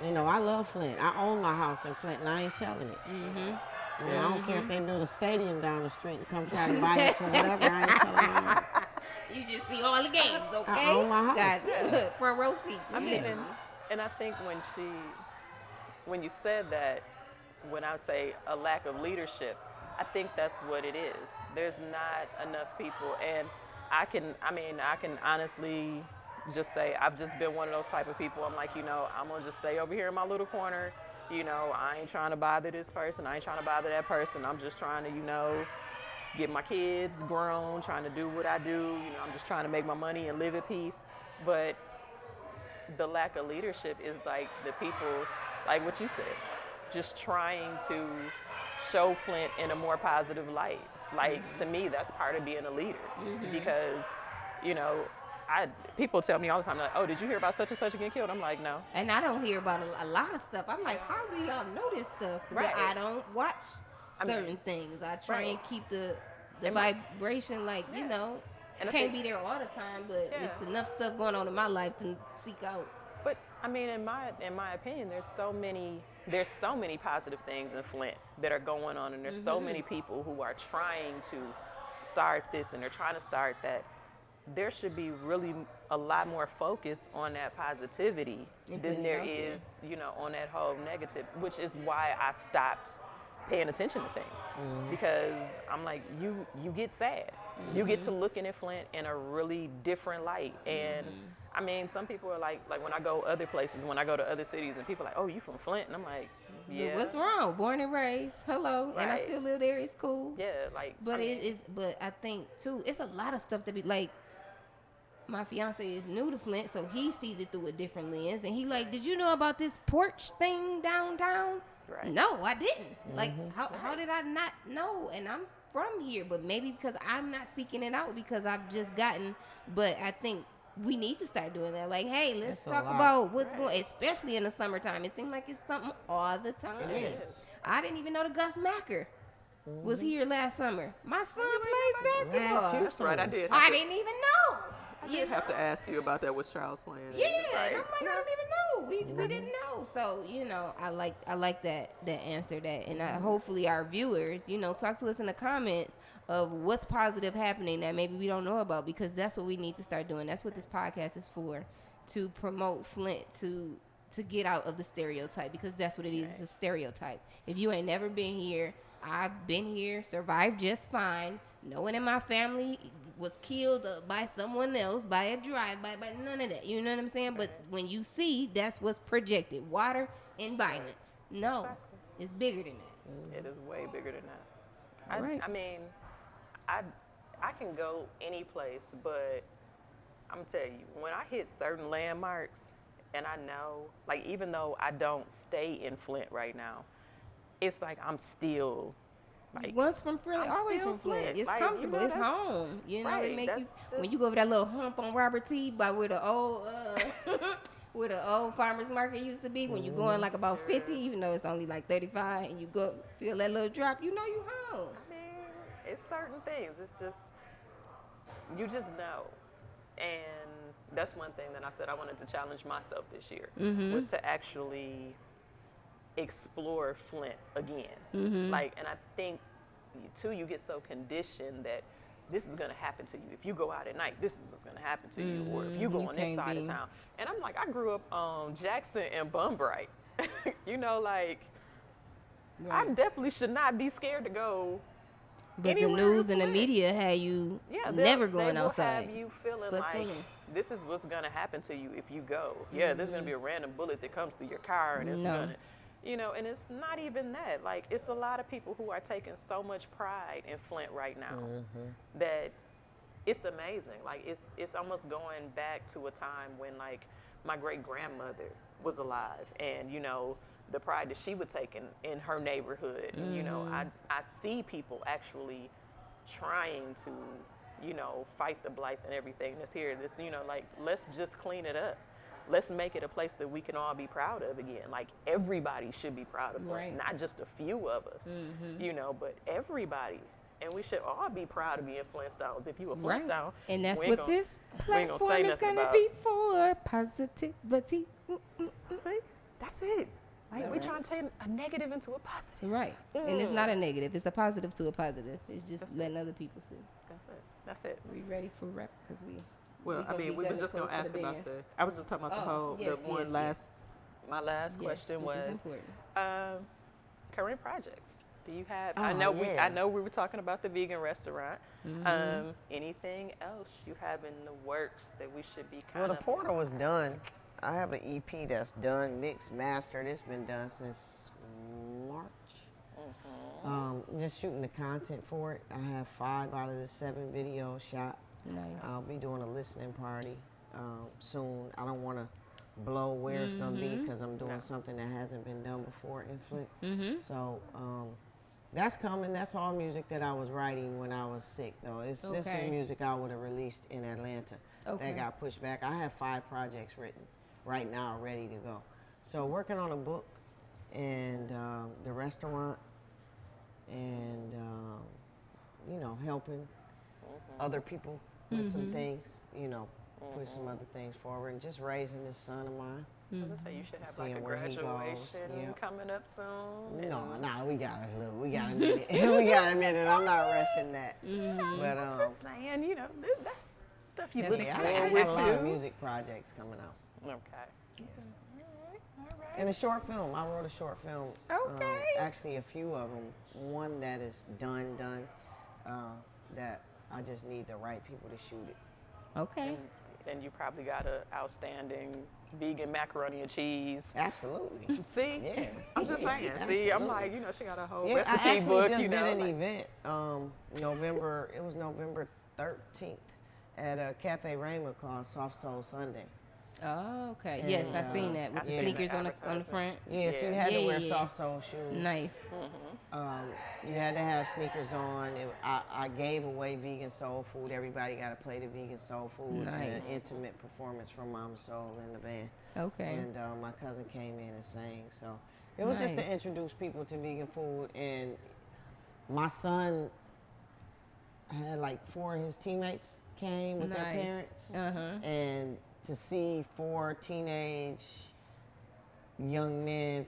You know, I love Flint. I own my house in Flint and I ain't selling it. You know, I don't care if they build a stadium down the street and come try to buy it for whatever. I ain't selling it. You just see all the games, okay? I own my house. Got front row seat. I mean, and I think when you said that, when I say a lack of leadership, I think that's what it is. There's not enough people, and I can honestly just say I've just been one of those type of people. I'm like, you know, I'm gonna just stay over here in my little corner. You know, I ain't trying to bother this person. I ain't trying to bother that person. I'm just trying to, you know, get my kids grown, trying to do what I do. You know, I'm just trying to make my money and live at peace. But the lack of leadership is like the people, like what you said, just trying to show Flint in a more positive light. Like, to me, that's part of being a leader. Because, you know, people tell me all the time, like, oh, did you hear about such and such getting killed? I'm like, no. And I don't hear about a lot of stuff. I'm like, how do y'all know this stuff? Right. But I don't watch certain things. I try and keep the vibration, like, you know, And I can't think- be there all the time, but Yeah. it's enough stuff going on in my life to seek out. But I mean, in my opinion, there's so many positive things in Flint that are going on, and there's so many people who are trying to start this and they're trying to start that. there should be really a lot more focus on that positivity And than putting it there out there. is, on that whole negative, which is why I stopped paying attention to things. Because I'm like, you get sad. You get to looking at Flint in a really different light. And I mean, some people are like when I go other places, when I go to other cities, and people are like, oh, you from Flint? And I'm like, But yeah. what's wrong? Born and raised. Hello. And I Right. still live there. It's cool. Yeah, like. But I mean, but I think too, it's a lot of stuff to be like. My fiance is new to Flint, so he sees it through a different lens, and he like, did you know about this porch thing downtown? Right. No, I didn't. Like, how did I not know? And I'm from here, but maybe because I'm not seeking it out because I've just gotten. But I think we need to start doing that. Like, hey, let's That's a talk lot. about what's going, especially in the summertime. It seems like it's something all the time. It is. I didn't even know the Gus Macker was here last summer. My son plays Last basketball. year. That's right. I did. I didn't even know. I did have to ask you about that. Was Charles playing? And Yeah, it's and I'm like, I don't even know. We didn't know. So, I like that answer that. And hopefully our viewers, talk to us in the comments of what's positive happening that maybe we don't know about, because that's what we need to start doing. That's what this podcast is for, to promote Flint, to get out of the stereotype, because that's what it is. It's a stereotype. If you ain't never been here, I've been here, survived just fine. No one in my family was killed by someone else, by a drive-by, by none of that. You know what I'm saying? But when you see, that's what's projected. Water and violence. No, Exactly. it's bigger than that. It is way bigger than that. Right. I mean, I can go any place, but I'm telling you, when I hit certain landmarks, and I know, like, even though I don't stay in Flint right now, it's like I'm still, like, Once from Flint, I'm always still from Flint. Flint. It's Like, comfortable. It's that's- home. It right, make you, that's when you just- go over that little hump on Robert T. by where the old where the old farmers market used to be, when you going like about 50, even though it's only like 35, and you go feel that little drop, you home. I mean, it's certain things. It's just, you just know. And that's one thing that I said I wanted to challenge myself this year, was to actually explore Flint again. Like, and I think too, you get so conditioned that this is going to happen to you. If you go out at night, this is what's going to happen to you. Or if you go You on this can't side of be. town. And I'm like, I grew up on Jackson and Bumbright. Like, I definitely should not be scared to go. But the anywhere news in and the Flint. media had you Yeah, never they going will outside. have you feeling Sucked like in. this is what's gonna happen to you if you go. Yeah, there's gonna be a random bullet that comes through your car, and it's No. gonna, and it's not even that. Like, it's a lot of people who are taking so much pride in Flint right now that it's amazing. Like, it's almost going back to a time when, like, my great grandmother was alive, and the pride that she would take in her neighborhood. And, I see people actually trying to, fight the blight and everything that's here. This, like, let's just clean it up. Let's make it a place that we can all be proud of again. Like, everybody should be proud of Flint, Right. not just a few of us, but everybody. And we should all be proud to be in Flintstones. If you a Right. Flintstone, And that's we ain't what gonna- this we ain't gonna say platform is nothing going to about- be for. Positivity. See, that's it. Like, Yeah, we're right. trying to turn a negative into a positive. Right. And it's not a negative. It's a positive to a positive. It's just letting other people see. That's it. That's it. We ready for rep? Because Well, I mean, we was just gonna ask about the. I was just talking about the whole. yes, the one yes, last. My last question which is was important. current projects. Do you have? Oh, I know yeah. I know we were talking about the vegan restaurant. Anything else you have in the works that we should be kind Well, of? the portal was done. I have an EP that's done, mixed, mastered. It's been done since March. Just shooting the content for it. I have 5 out of the 7 videos shot. Nice. I'll be doing a listening party soon. I don't want to blow where it's going to be because I'm doing something that hasn't been done before in Flint. So that's coming. That's all music that I was writing when I was sick, though. This is Okay. music I would have released in Atlanta. Okay. That got pushed back. I have 5 projects written right now, ready to go. So working on a book and the restaurant and, helping other people with some things, put some other things forward and just raising this son of mine. I was gonna say you should have like Seeing a where he goes, graduation yeah. coming up soon. No, we got a minute. We got a minute. I'm not rushing that. But I'm just saying, that's stuff you That's look exciting. I forward got a lot of to? music projects coming out. Okay. All right. And a short film. I wrote a short film. Okay. Actually, a few of them. One that is done, that I just need the right people to shoot it. Okay. And you probably got an outstanding vegan macaroni and cheese. Absolutely. See? Yeah. I'm just saying. See, I'm like, you know, she got a whole Yeah, recipe I actually book, just you know. did an like- event, it was November 13th at a Cafe Raymond called Soft Soul Sunday. Oh, okay. Yes, I seen that with I the seen sneakers that on the advertisement. front. Yeah, so you Yeah. had to Yeah, wear yeah. soft sole shoes. Nice. You had to have sneakers on. I gave away vegan soul food. Everybody got to play the vegan soul food. And an Nice. intimate performance from Mama Soul and the band. Okay. And my cousin came in and sang. So it was just to Nice. introduce people to vegan food. And my son had like 4 of his teammates came with their Nice. parents. Uh-huh. And to see 4 teenage young men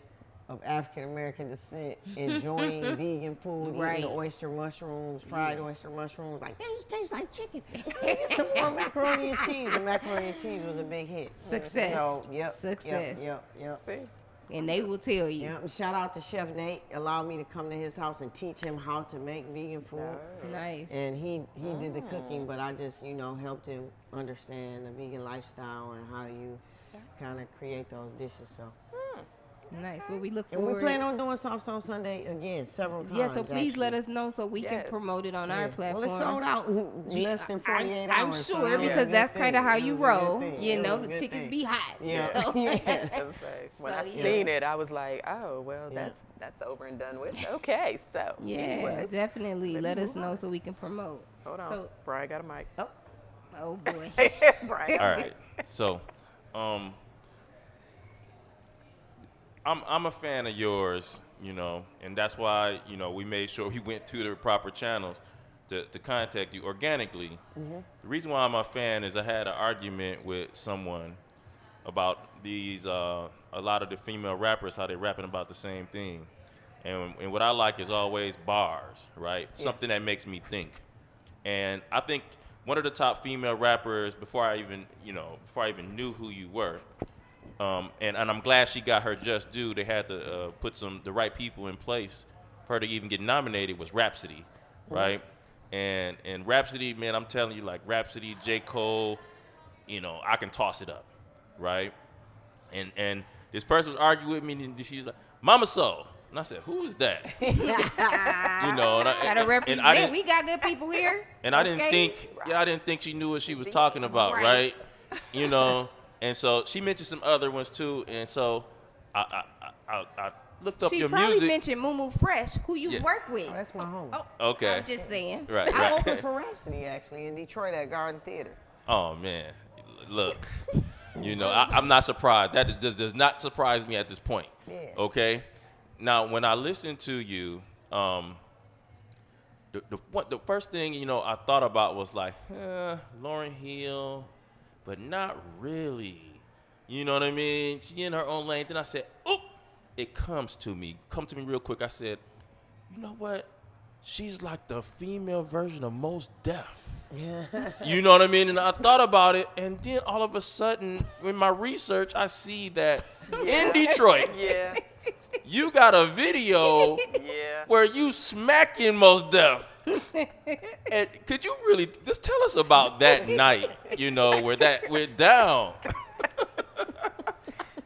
of African American descent enjoying vegan food, Right. eating the oyster mushrooms, fried oyster mushrooms, like, these taste like chicken. Get some more macaroni and cheese. The macaroni and cheese was a big hit. Success. So, Success. Yep. See? And they will tell you. Yep. Shout out to Chef Nate, allowed me to come to his house and teach him how to make vegan food. Nice. And he did the cooking, but I just, helped him understand the vegan lifestyle and how you kind of create those dishes. So, Nice. Well, we look and we forward. plan on doing Soft Soul Sunday again several times. Yeah, so please let actually. us know so we can Yes. promote it on our platform. Well, it's sold out in less than 48 I'm hours. so sure it was a because good that's thing. kind of how It you was a good roll. thing. You It know, was a the good tickets thing. be hot. Yeah. So- Yeah. I was like, when I So, yeah. seen it, I was like, oh, well, Yeah. that's over and done with. Okay, so. Yeah, anyways, definitely. let me Let us move know on. so we can promote. Hold on. So, Brian got a mic. oh boy. Brian. All right. So, I'm a fan of yours, and that's why, we made sure we went through the proper channels to contact you organically. The reason why I'm a fan is I had an argument with someone about these, a lot of the female rappers, how they're rapping about the same thing. And what I like is always bars, right? Something that makes me think. And I think one of the top female rappers before I even knew who you were, and I'm glad she got her just due. They had to put the right people in place for her to even get nominated. Was Rhapsody, right? And Rhapsody, man, I'm telling you, like Rhapsody, J. Cole, I can toss it up, right? And this person was arguing with me, and she's like, "Mama Soul," and I said, "Who is that?" And Gotta represent. I didn't, We got good people here. and I didn't Okay? think she knew what she was talking about, right? And so she mentioned some other ones too, and so I looked up She your probably music. mentioned Moo Fresh, who you Yeah. work with. Oh, that's my home. Okay. I'm just saying. Right. I opened for Rhapsody, actually, in Detroit at Garden Theater. Oh man, look, I'm not surprised. That does not surprise me at this point. Yeah. Okay. Now, when I listened to you, the first thing I thought about was like, Lauryn Hill, but not really. You know what I mean? She in her own lane. Then I said, oop, it comes to me real quick. I said, you know what? She's like the female version of Mos Def. Yeah. You know what I mean? And I thought about it, and then all of a sudden, in my research, I see that in Detroit, Yeah. you got a video Yeah. where you smacking Mos Def. And could you really just tell us about that night? Where that went down.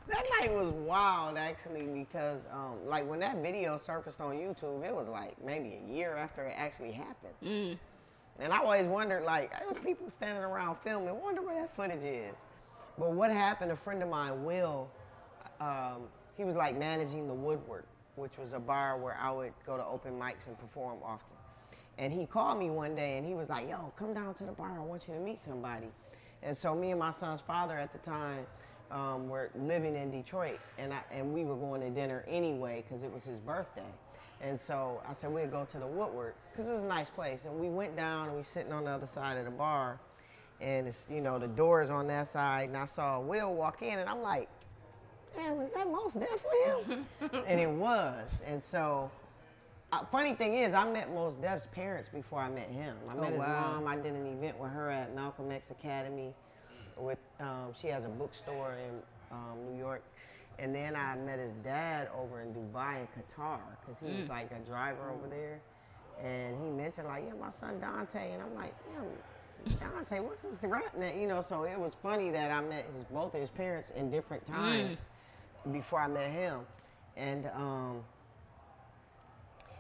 That night was wild, actually, because like when that video surfaced on YouTube, it was like maybe a year after it actually happened. And I always wondered, like, there was people standing around filming, wonder where that footage is. But what happened, a friend of mine, Will, he was like managing the Woodward, which was a bar where I would go to open mics and perform often. And he called me one day and he was like, yo, come down to the bar, I want you to meet somebody. And so me and my son's father at the time were living in Detroit, and we were going to dinner anyway because it was his birthday. And so I said, we'd go to the Woodward, because it's a nice place. And we went down, and we sitting on the other side of the bar, and it's, the door's on that side, and I saw Will walk in, and I'm like, man, was that Mos Def with him? And it was. And so funny thing is, I met Mos Def's parents before I met him. I met his wow. mom. I did an event with her at Malcolm X Academy. With she has a bookstore in New York, and then I met his dad over in Dubai and Qatar because he was like a driver over there, and he mentioned like, yeah, my son Dante, and I'm like, yeah, Dante, what's this rap name? You know, so it was funny that I met both of his parents in different times before I met him, and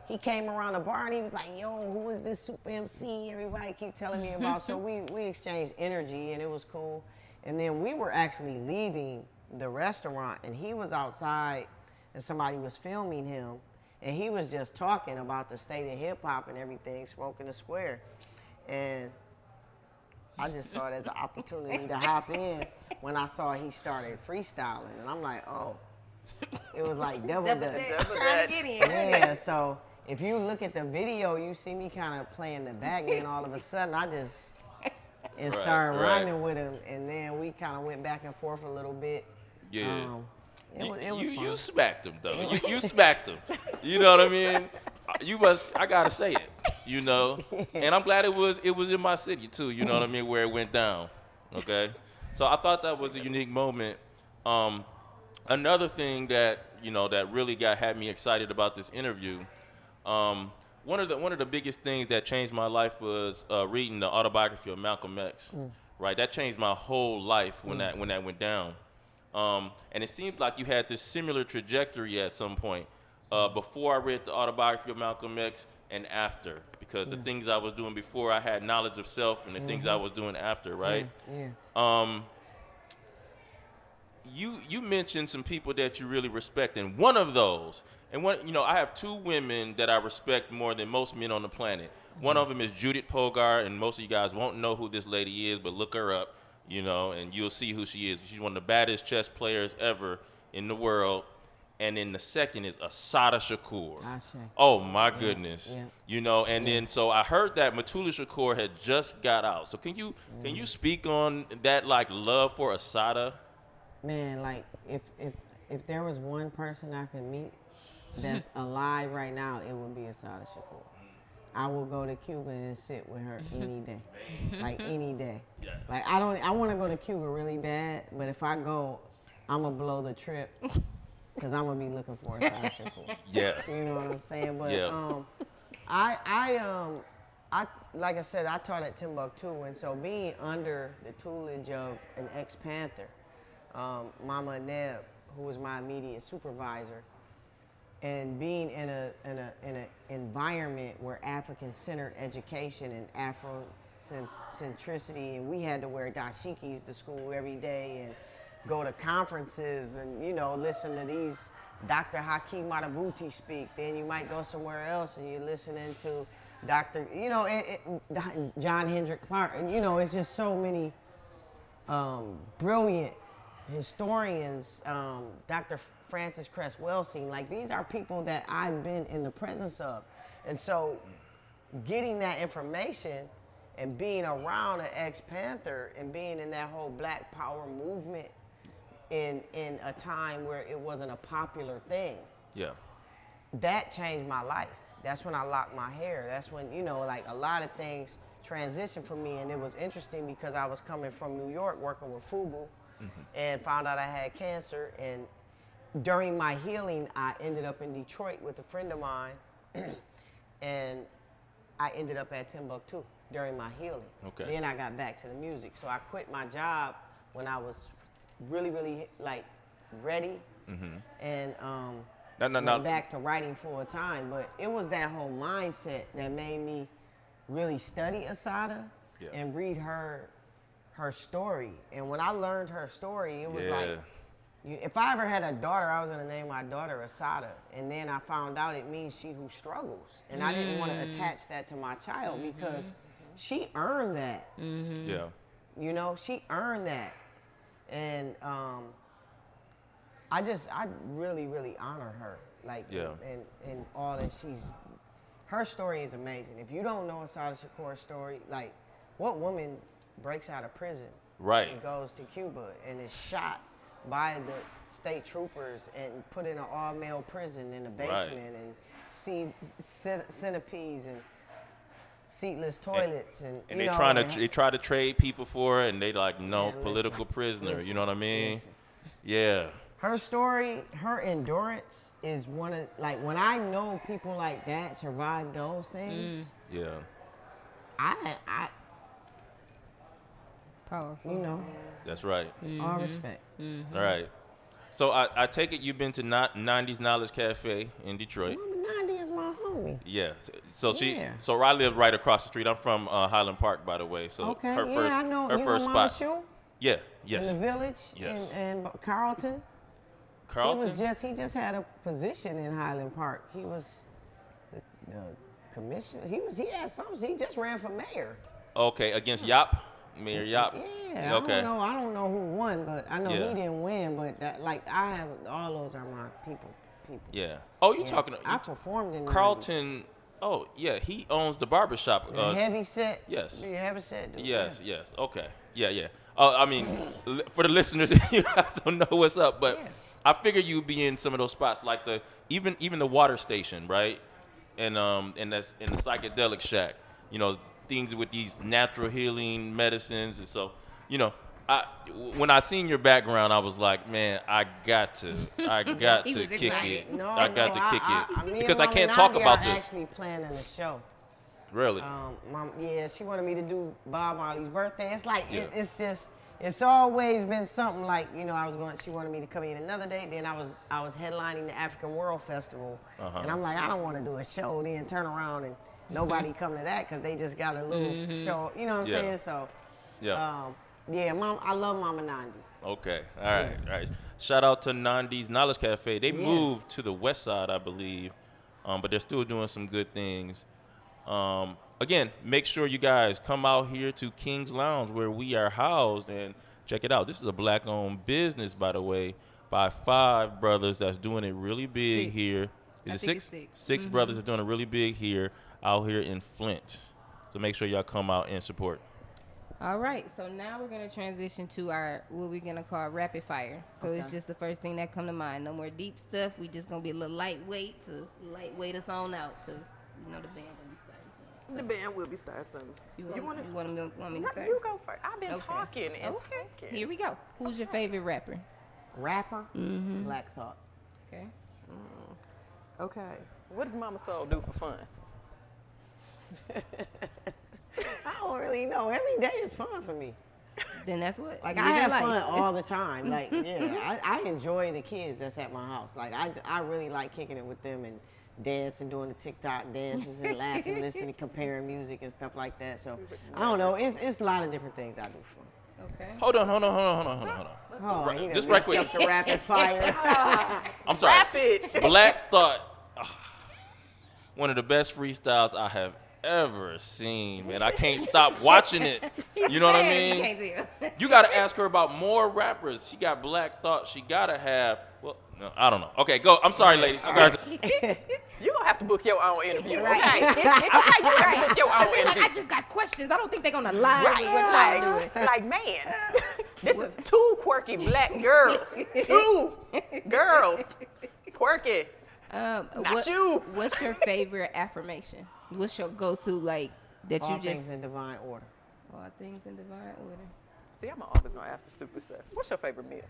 he came around the bar and he was like, yo, who is this super MC everybody keep telling me about? So we exchanged energy and it was cool. And then we were actually leaving the restaurant and he was outside and somebody was filming him and he was just talking about the state of hip hop and everything, smoking the square. And I just saw it as an opportunity to hop in when I saw he started freestyling. And I'm like, oh, it was like double dutch. Trying to get in. Yeah, so if you look at the video, you see me kind of playing the back, and all of a sudden I just started rhyming with him, and then we kind of went back and forth a little bit. Yeah. It was fun. You smacked him though. You smacked him. You know what I mean? I gotta say it. You know, and I'm glad it was in my city too. You know what I mean, where it went down. Okay, so I thought that was a unique moment. Another thing that that really had me excited about this interview. One of the biggest things that changed my life was reading the autobiography of Malcolm X. Right, that changed my whole life when that went down. And it seems like you had this similar trajectory at some point before I read the autobiography of Malcolm X and after, because the things I was doing before, I had knowledge of self, and the things I was doing after, right? Yeah. You mentioned some people that you really respect, and one of those, and I have two women that I respect more than most men on the planet. One of them is Judith Polgar, and most of you guys won't know who this lady is, but look her up, and you'll see who she is. She's one of the baddest chess players ever in the world. And then the second is Asada Shakur. Oh my goodness. Yeah. And then so I heard that Matula Shakur had just got out. So can you speak on that, like, love for Asada? Man, like if there was one person I could meet that's alive right now, it would be Asada Shakur. I will go to Cuba and sit with her any day, like any day. Yes. Like I want to go to Cuba really bad, but if I go, I'm gonna blow the trip because I'm gonna be looking for Asada Shakur. Yeah. You know what I'm saying? But Yeah. I like I said, I taught at Timbuktu, and so being under the tutelage of an ex-Panther, Mama Neb, who was my immediate supervisor, and being in a environment where African-centered education and Afrocentricity, and we had to wear dashikis to school every day and go to conferences and listen to these Dr. Hakeem Matabuti speak. Then you might go somewhere else and you're listening to Dr. John Hendrik Clark, and it's just so many brilliant historians, Dr. Francis Cress Welsing, like these are people that I've been in the presence of. And so getting that information and being around an ex-Panther and being in that whole Black Power movement in a time where it wasn't a popular thing. Yeah. That changed my life. That's when I locked my hair. That's when, like a lot of things transitioned for me. And it was interesting because I was coming from New York working with FUBU and found out I had cancer. And during my healing, I ended up in Detroit with a friend of mine. And I ended up at Timbuktu during my healing. Okay. Then I got back to the music. So I quit my job when I was really, really like ready. And went back to writing full time. But it was that whole mindset that made me really study Asada and read her story. And when I learned her story, it was like, if I ever had a daughter, I was gonna name my daughter Asada. And then I found out it means she who struggles. And I didn't want to attach that to my child because she earned that. Yeah. She earned that. And I really, really honor her. Like, and all that her story is amazing. If you don't know Asada Shakur's story, like, what woman breaks out of prison right and goes to Cuba and is shot by the state troopers and put in an all-male prison in the Right. basement and centipedes and seatless toilets and And you they know, they try to trade people for it, and they like, no, Man, political prisoner. listen, You know what I mean? listen. Yeah. Her story, her endurance is one of, like, when I know people like that survive those things, Yeah. I Powerful. you know, That's right. all respect. All right. So I take it you've been to 90s Knowledge Cafe in Detroit. Mama Nandi is my homie. Yeah. So Yeah. so I live right across the street. I'm from Highland Park, by the way. So Okay, her yeah, first, I know. her You first know Mama spot. Shu Yeah. in Yes. the village Yes. in Carlton. Carlton. He just had a position in Highland Park. He was the commissioner. He had something. He just ran for mayor. Okay, against Yop, Mayor Yop. Yeah, Okay. I don't know who won, but I know Yeah. he didn't win. But that, like, I have all those are my people. Yeah. Oh, you Yeah. talking? I performed in Carlton? Oh, yeah. He owns the barbershop. the heavy set. yes. The heavy set. Dude. Yes. Yes. Okay. Yeah. Yeah. I mean, for the listeners, you guys don't know what's up, but Yeah. I figure you'd be in some of those spots, like even the water station, right? And that's in the psychedelic shack. You know, things with these natural healing medicines, and so, you know, when I seen your background, I was like, man, I got to He was kick excited. it. No, I got to kick me and because I Mama can't talk Nandi about are this. Actually planning a show. Really? Yeah, she wanted me to do Bob Marley's birthday. It's like Yeah. it's always been something like, you know, she wanted me to come in another day. Then I was headlining the African World Festival, and I'm like, I don't want to do a show, then turn around and nobody come to that because they just got a little show. You know what I'm Yeah. saying? So, Yeah. yeah, I love Mama Nandi. Okay. All right. Shout out to Nandi's Knowledge Cafe. They moved to the west side, I believe, but they're still doing some good things. Again, make sure you guys come out here to King's Lounge where we are housed and check it out. This is a black-owned business, by the way, by 5 brothers that's doing it really big 6. here. I Is it think 6? it's 6. 6 brothers that's doing it really big here, out here in Flint. So make sure y'all come out and support. All right, so now we're gonna transition to what we're gonna call rapid fire. So it's just the first thing that come to mind. No more deep stuff. We just gonna be a little lightweight to lightweight us on out, cause you know the band gonna be starting soon. The band will be starting soon. You want me to start? You go first. I've been Okay. talking and Okay, talking. here we go. Who's your favorite rapper? Rapper, Black Thought. Okay. Okay. What does Mama Soul do for fun? I don't really know. Every day is fun for me. Then that's what. Like, Live I your have life. fun all the time. Like, yeah, I enjoy the kids that's at my house. Like, I really like kicking it with them and dancing, doing the TikTok dances and laughing, listening, comparing music and stuff like that. So, I don't know. It's a lot of different things I do for fun. Okay. Hold on. Oh, he done Just right messed quick. up the rapid fire. I'm sorry. Rapid. Black Thought, one of the best freestyles I have ever seen, man. I can't stop watching it. You know what I You mean? can't tell. You gotta ask her about more rappers. She got Black Thought. She gotta have. Well, no, I don't know. Okay, go. I'm sorry, ladies. You guys. You're going to have to book your own interview, Right. okay? Okay, you have to book your own I interview. I just got questions. I don't think they're gonna lie with what y'all doing. Like, man, this is 2 quirky black girls. 2 girls. Quirky. Not you. What's your favorite affirmation? What's your go-to, like, that All you just... things in divine order. All things in divine order. See, I'm always going to ask the stupid stuff. What's your favorite meal?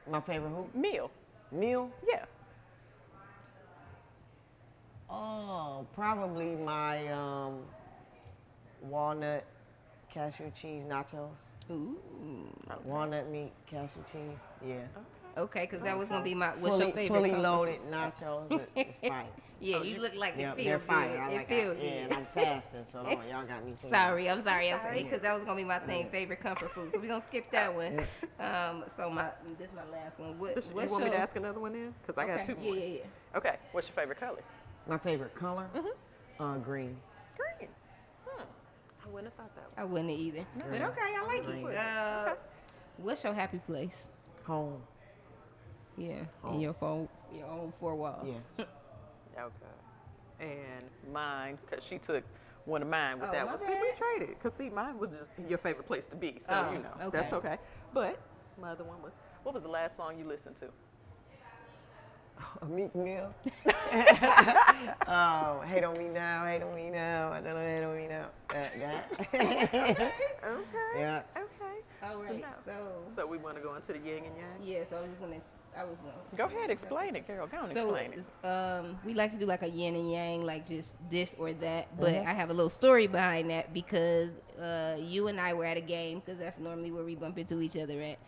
My favorite who? Meal. Meal? Yeah. Oh, probably my walnut cashew cheese nachos. Ooh. Walnut meat, cashew cheese. Yeah. Okay, because that was going to be my... What's your favorite fully comfort loaded food? nachos. It's fire. Yeah, you look like Yeah, it feel they're good. fire. I It like feel it. Yeah, and good. I'm fasting, so y'all got me thinking. Sorry, I'm sorry, because that was gonna be my thing, favorite comfort food. So we're gonna skip that one. So this is my last one. You want me to ask another one then? Because I got 2 more. Yeah. Okay, what's your favorite color? My favorite color? Green. Green. I wouldn't have thought that one. I wouldn't either, but okay, I like it. What's your happy place? Home. Yeah, in your own 4 walls. Yes. Okay. And mine, because she took one of mine with Oh, that my one. See, we bad. traded. Because, see, mine was just your favorite place to be. So, Oh, you know, okay. that's okay. But Mother one was. What was the last song you listened to? A Meek Mill. Hate on me now, hate on me now. I don't know, hate on me now. That. Okay. Yeah. Okay. All right, So we want to go into the yin and yang. yeah, so I was gonna. Go ahead, explain it, Carol. Go on, So, explain it. we like to do like a yin and yang, like just this or that. But I have a little story behind that because you and I were at a game, because that's normally where we bump into each other at.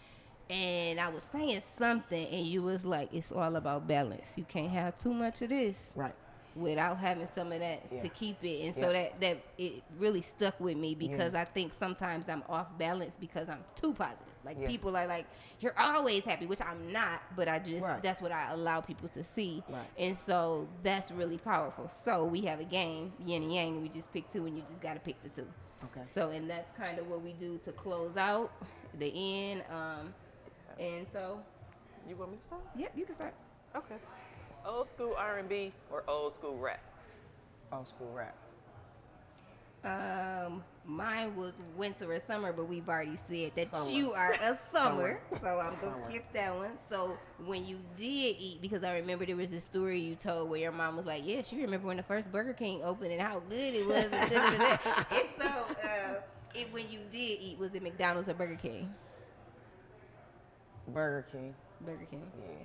And I was saying something, and you was like, "It's all about balance. You can't have too much of this, Right. without having some of that Yeah. to keep it." And so that it really stuck with me, because I think sometimes I'm off balance because I'm too positive. Like people are like, "You're always happy," which I'm not, but I just that's what I allow people to see. Right. And so that's really powerful. So we have a game, yin and yang, and we just pick two, and you just got to pick the two. Okay. So, and that's kind of what we do to close out the end. And so, You want me to start? yep, you can start. Okay. Old school R&B or old school rap? Old school rap. Mine was winter or summer, but we've already said that Summer. you are a summer, so I'm Summer. gonna skip that one. So when you did eat, because I remember there was a story you told where your mom was like, "Yeah, she remember when the first Burger King opened and how good it was." And, and so, when you did eat, was it McDonald's or Burger King? Burger King. Burger King. Yeah.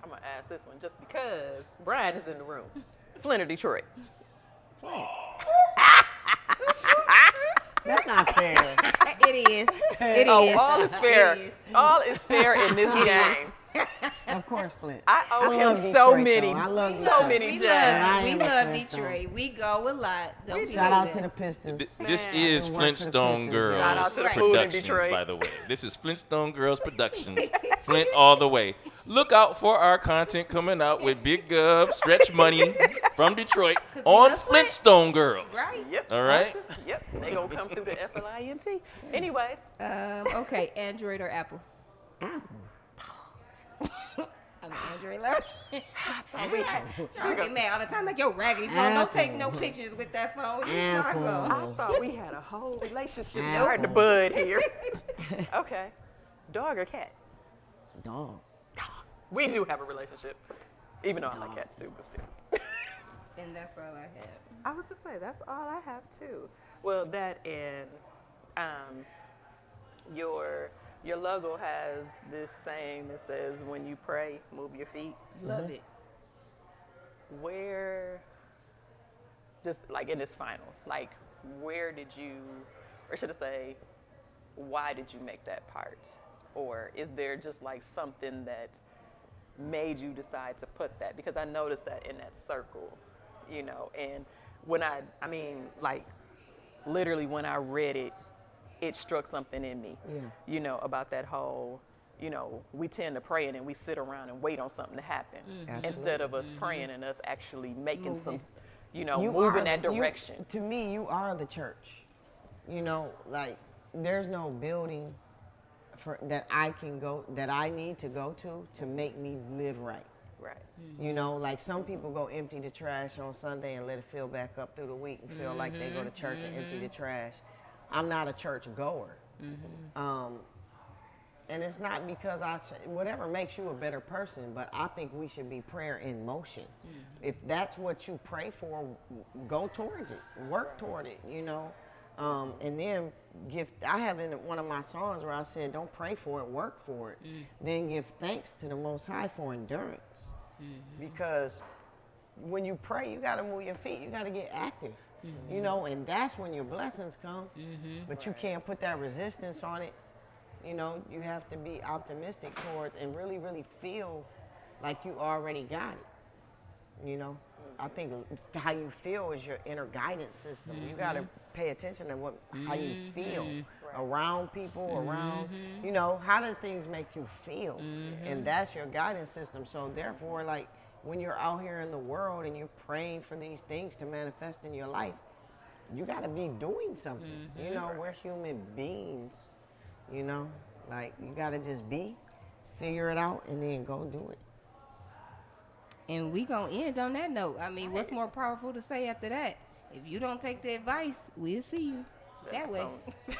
I'm going to ask this one just because Brian is in the room. Flint or Detroit? Flint. That's not fair. It is. It Oh, is. all is fair. It is. All is fair in this game. Of course, Flint. I owe love him Detroit, so though. many, I love so Detroit. many We gems. I we am a love Flintstone. Detroit. We go a lot. Don't be Shout out like to the that. Pistons. This Man, is I work for the Flintstone Pistons. Girls Shout out to the food in Productions, Detroit. by the way. This is Flintstone Girls Productions. Flint all the way. Look out for our content coming out with Big Gov, Stretch Money from Detroit on love Flint. Flintstone Girls. Right? Yep. All right. Yep. They gonna come through the FLINT. Anyways, Okay, Android or Apple? Apple. I'm an Android lover. we had, Y'all get mad all the time like, "Yo, raggedy phone, don't take no pictures with that phone. You Apple. snuggle." I thought we had a whole relationship Apple. starting to bud here. Okay. Dog or cat? Dog. We do have a relationship. Even though I like cats too, but still. And that's all I have. I was to say, that's all I have too. Well, that and your logo has this saying that says, "When you pray, move your feet." Love it. Where, just like in this final, like where did you, or should I say, why did you make that part? Or is there just like something that made you decide to put that? Because I noticed that in that circle, you know, and when I mean, like literally when I read it, it struck something in me, you know, about that whole, you know, we tend to pray and then we sit around and wait on something to happen instead of us praying and us actually making some, you know, move in that direction. To me, you are the church. You know, like there's no building that I can go, that I need to go to make me live right. Right. You know, like some people go empty the trash on Sunday and let it fill back up through the week and feel like they go to church and empty the trash. I'm not a church goer. And it's not because whatever makes you a better person, but I think we should be prayer in motion. If that's what you pray for, go towards it, work toward it, you know. And then I have in one of my songs where I said, don't pray for it, work for it. Then give thanks to the Most High for endurance. Because when you pray, you got to move your feet, you got to get active. You know, and that's when your blessings come. But you can't put that resistance on it. You know, you have to be optimistic towards and really, really feel like you already got it. You know, I think how you feel is your inner guidance system. You got to pay attention to how you feel around people, around, you know, how do things make you feel? And that's your guidance system. So therefore, like, when you're out here in the world and you're praying for these things to manifest in your life, you got to be doing something. You know, we're human beings, you know, like you got to just figure it out, and then go do it. And we gonna end on that note. I mean, what's more powerful to say after that? If you don't take the advice, we'll see you that way. So,